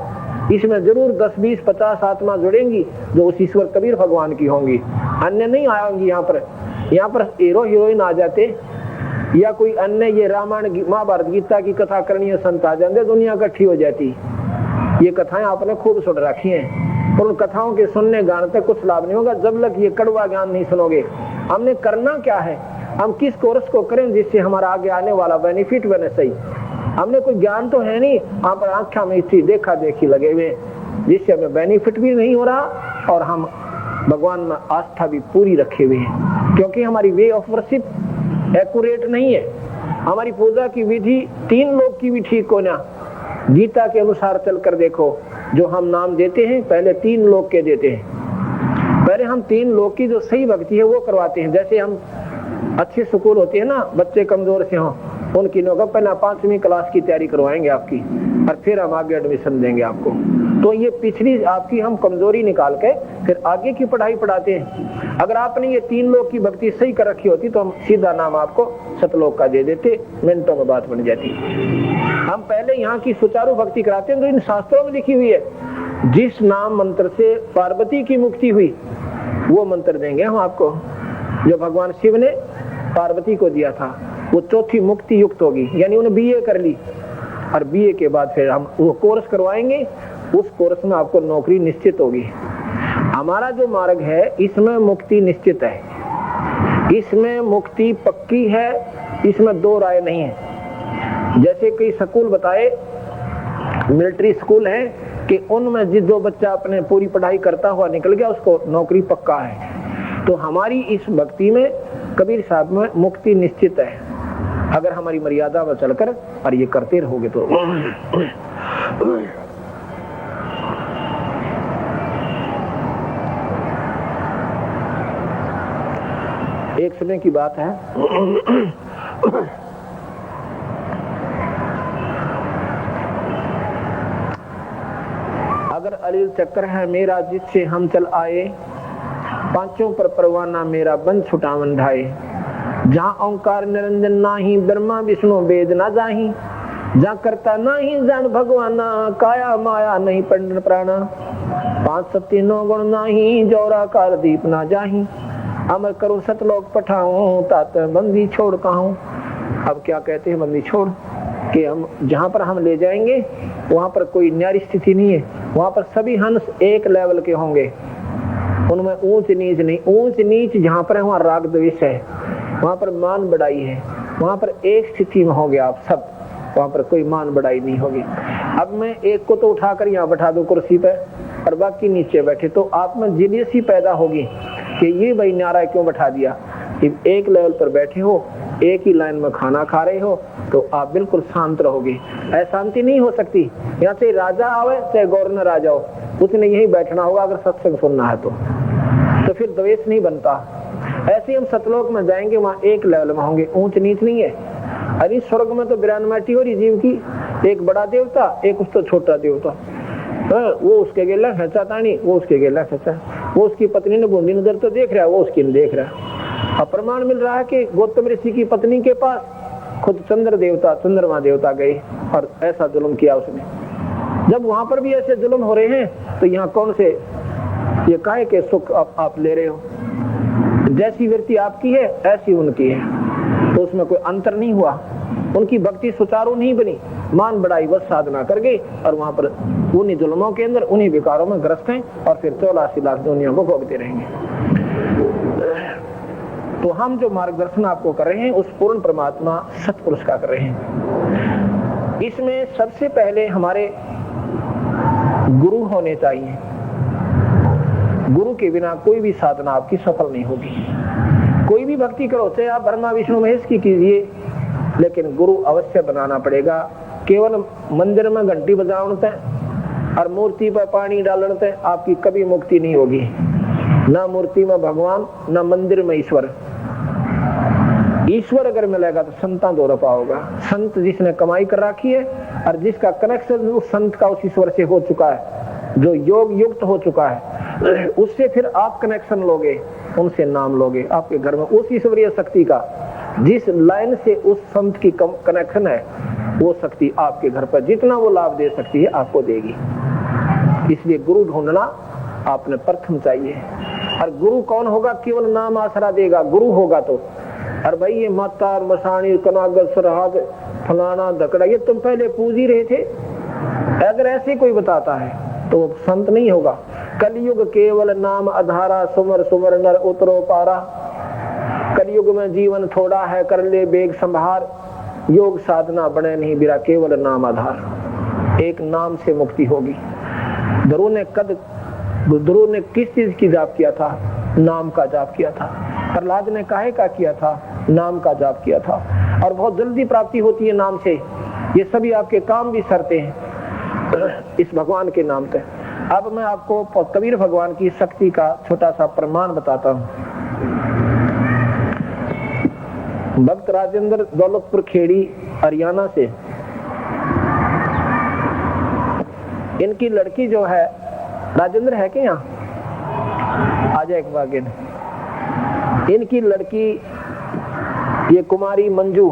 इसमें जरूर 10, 20, 50 आत्मा जुड़ेंगी जो उस ईश्वर कबीर भगवान की होंगी, अन्य नहीं आएंगी। यहाँ पर हीरो हीरोइन आ जाते, या कोई अन्य ये रामायण महाभारत गीता की कथा करनी है, संत आ जाते, दुनिया इकट्ठी हो जाती। ये कथाएं आपने खूब सुन रखी हैं, पर उन कथाओं के सुनने गाने तक कुछ लाभ नहीं होगा जब तक ये कड़वा ज्ञान नहीं सुनोगे। हमने करना क्या है, हम किस कोर्स को करें जिससे हमारा आगे आने वाला बेनिफिट बने सही। हमने कोई ज्ञान तो है नहीं, वहां पर आंखा में इसी देखा देखी लगे हुए, जिससे हमें बेनिफिट भी नहीं हो रहा और हम भगवान में आस्था भी पूरी रखे हुए हैं, क्योंकि हमारी वे ऑफ वर्शिप एक्यूरेट नहीं है। हमारी पूजा की विधि 3 लोग की भी ठीक हो ना, गीता के अनुसार चलकर देखो। जो हम नाम देते हैं पहले 3 लोग के देते हैं, पहले हम 3 लोग की जो सही भक्ति है वो करवाते हैं। जैसे हम अच्छे स्कूल होते हैं ना, बच्चे कमजोर से हों उनकी नौका पहले 5वीं क्लास की तैयारी करवाएंगे आपकी, और फिर हम आगे एडमिशन देंगे आपको। तो ये पिछली आपकी हम कमजोरी निकाल के फिर आगे की पढ़ाई पढ़ाते हैं। अगर आपने ये 3 लोग की भक्ति सही कर रखी होती तो हम सीधा नाम आपको सतलोक का दे देते, मिनटों में बात बन जाती। हम पहले यहाँ की सुचारू भक्ति कराते हैं जो इन शास्त्रों में लिखी हुई है। जिस नाम मंत्र से पार्वती की मुक्ति हुई वो मंत्र देंगे हम आपको, जो भगवान शिव ने पार्वती को दिया था। वो 4थी मुक्ति युक्त होगी, यानी उन्हें बीए कर ली, और बीए के बाद फिर हम वो कोर्स करवाएंगे, उस कोर्स में आपको नौकरी निश्चित होगी। हमारा जो मार्ग है इसमें मुक्ति निश्चित है, इसमें मुक्ति पक्की है, इसमें 2 राय नहीं है। जैसे कई स्कूल बताए, मिलिट्री स्कूल है कि उनमें जो बच्चा अपने पूरी पढ़ाई करता हुआ निकल गया उसको नौकरी पक्का है। तो हमारी इस भक्ति में कबीर साहब में मुक्ति निश्चित है, अगर हमारी मर्यादा में चलकर और ये करते रहोगे तो। एक समय की बात है, अगर अलील चक्कर है मेरा जिससे हम चल आए, पांचों पर परवाना मेरा बन छुटावन ढाए। जहाँ ओंकार निरंजन नाही, ब्रह्मा विष्णु वेद ना जाही। जहाँ करता नाही जान भगवाना, काया माया नहीं पंडन प्राणा। पांच सत्य नौ गुण नाही, जोरा कार दीप ना जाही। अमर करो सतलोक पठाऊं, तात बंदी छोड़ कहूं। अब क्या कहते हैं बंदी छोड़, कि हम जहाँ पर हम ले जाएंगे वहाँ पर कोई न्यारी स्थिति नहीं है, वहाँ पर सभी हंस एक लेवल के होंगे, उनमें ऊंच नीच नहीं। ऊंच नीच जहाँ पर है वहाँ राग द्वेष है, वहाँ पर मान बढ़ाई है। वहाँ पर एक स्थिति में होंगे आप सब, वहाँ पर कोई मान बढ़ाई नहीं होगी। अब मैं एक को तो उठाकर यहाँ बैठा दूं कुर्सी पे और बाकी नीचे बैठे, तो आप में जिलियसी पैदा होगी कि ये भाई न्यारा क्यों बैठा दिया। कि एक लेवल पर बैठे हो, एक ही लाइन में खाना खा रहे हो, तो आप बिल्कुल शांत रहोगे। अशांति नहीं हो सकती। यहाँ से राजा आवे चाहे गवर्नर आ जाओ, उसने यही बैठना होगा अगर सत्संग सुनना है तो फिर द्वेष नहीं बनता। ऐसे हम सतलोक में जाएंगे, वहाँ एक लेवल में होंगे, ऊंच नीच नहीं है। अरे स्वर्ग में तो बिरानमाटी हो रही जीव की, एक बड़ा देवता एक उससे छोटा देवता। वो उसके गेला खचा तानी, वो उसके गेला खचा, वो उसकी पत्नी ने बूंदी नजर तो देख रहा है, वो उसकी नहीं देख रहा। अब प्रमाण मिल रहा है कि गौतम ऋषि की पत्नी के पास खुद चंद्रमा देवता गए और ऐसा जुल्म किया उसने। जब वहां पर भी ऐसे जुल्म हो रहे हैं तो यहाँ कौन से ये काहे के सुख आप ले रहे हो। जैसी वृत्ति आपकी है ऐसी उनकी है, तो उसमें कोई अंतर नहीं हुआ। उनकी भक्ति सुचारू नहीं बनी, मान बढ़ाई बस साधना कर गई और वहां पर उन्हीं जुल्मों के अंदर उन्हीं विकारों में ग्रस्त हैं और फिर 84 लाख दुनिया को भोगते रहेंगे। तो हम जो मार्गदर्शन आपको कर रहे हैं उस पूर्ण परमात्मा सतपुरुष का कर रहे हैं। इसमें सबसे पहले हमारे गुरु होने चाहिए। गुरु के बिना कोई भी साधना आपकी सफल नहीं होगी। कोई भी भक्ति करो, चाहे आप ब्रह्मा विष्णु महेश की कीजिए, लेकिन गुरु अवश्य बनाना पड़ेगा। केवल मंदिर में घंटी बजाते और मूर्ति पर पानी डालते आपकी कभी मुक्ति नहीं होगी। ना मूर्ति में भगवान, ना मंदिर में ईश्वर। ईश्वर अगर मिलेगा तो संता दो रफा होगा। संत जिसने कमाई कर रखी है और जिसका कनेक्शन उस संत का उस ईश्वर से हो चुका है, जो योग युक्त हो चुका है, उससे फिर आप कनेक्शन लोगे, उनसे नाम लोगे। आपके घर में उस ईश्वरीय शक्ति का जिस लाइन से उस संत की कनेक्शन है, वो शक्ति आपके घर पर जितना वो लाभ दे सकती है आपको देगी। इसलिए गुरु ढूंढना आपने प्रथम चाहिए। और गुरु कौन होगा? केवल नाम आसरा देगा गुरु होगा तो। और भाई ये माता मसानी कनागल सरहद फलाना धकड़ा ये तुम पहले पूज ही रहे थे, अगर ऐसे कोई बताता है तो संत नहीं होगा। कलयुग केवल नाम आधारा, सुमर सुमर नर उतरो पारा। कलयुग में जीवन थोड़ा है, कर ले बेग संभार। योग साधना बने नहीं बिरा, केवल नाम आधार। एक नाम से मुक्ति होगी। ध्रुव ने किस चीज की जाप किया था? नाम का जाप किया था। प्रहलाद ने काहे का किया था? नाम का जाप किया था। और बहुत जल्दी प्राप्ति होती है नाम से। ये सभी आपके काम भी सरते हैं इस भगवान के नाम पे। अब मैं आपको कबीर भगवान की शक्ति का छोटा सा प्रमाण बताता हूँ। भक्त राजेंद्र दौलतपुर खेड़ी हरियाणा से, इनकी लड़की जो है, राजेंद्र है क्या यहाँ? आ जाए एक बार। इनकी लड़की ये कुमारी मंजू,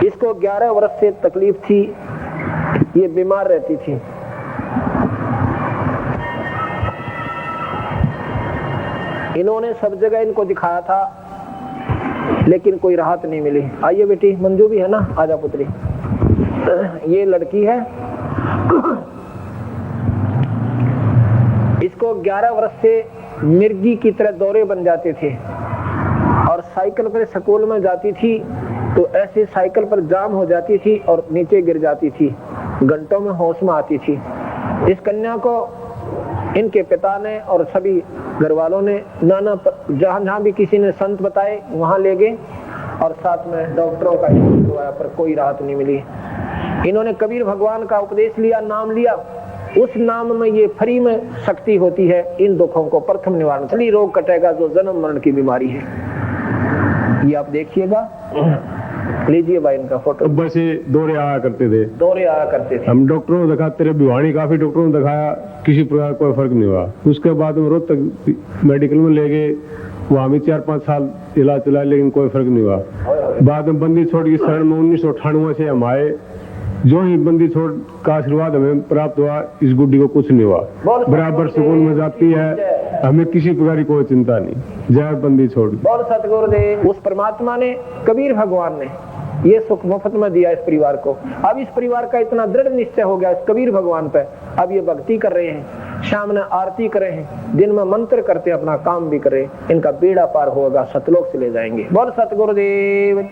इसको 11 वर्ष से तकलीफ थी, ये बीमार रहती थी। इन्होंने सब जगह इनको दिखाया था लेकिन कोई राहत नहीं मिली। आइए बेटी, मंजू भी है ना, आजा पुत्री। ये लड़की है, इसको 11 वर्ष से मिर्गी की तरह दौरे बन जाते थे और साइकिल पर स्कूल में जाती थी तो ऐसे साइकिल पर जाम हो जाती थी और नीचे गिर जाती थी। घंटों में होश में आती थी। इस कन्या को इनके पिता ने और सभी घर वालों ने नाना जहां भी किसी ने संत बताए वहां ले गए और साथ में डॉक्टरों का इलाज करवाया, पर कोई राहत नहीं मिली। इन्होंने कबीर भगवान का उपदेश लिया, नाम लिया, उस नाम में ये फ्री में शक्ति होती है इन दुखों को प्रथम निवारण। असली रोग कटेगा जो जन्म मरण की बीमारी है। ये आप देखिएगा, लीजिए भाई इनका फोटो। बस ये दौरे आया करते थे, दौरे आया करते थे। हम डॉक्टरों को दिखाते रहे, भिवानी काफी डॉक्टरों को दिखाया, किसी प्रकार कोई फर्क नहीं हुआ। उसके बाद हम रोहतक मेडिकल में ले गए, वहाँ भी 4-5 साल इलाज चलाया, लेकिन कोई फर्क नहीं हुआ। बाद में बंदी छोड़ की शरण में 1998 से हम आए। जो ही बंदी छोड़ का आशीर्वाद हमें प्राप्त हुआ, इस गुड्डी को कुछ नहीं हुआ, बराबर सुकून में जाती है, हमें किसी प्रकार की कोई चिंता नहीं। जय बंदी छोड़। बोल सतगुरुदेव। उस परमात्मा ने, कबीर भगवान ने ये सुख मुफ्त में दिया इस परिवार को। अब इस परिवार का इतना दृढ़ निश्चय हो गया इस कबीर भगवान पे, अब ये भक्ति कर रहे हैं, शाम में आरती कर रहे हैं, दिन में मंत्र करते, अपना काम भी कर रहे हैं। इनका बेड़ा पार होगा, सतलोक से ले जाएंगे। बोल सतगुरुदेव।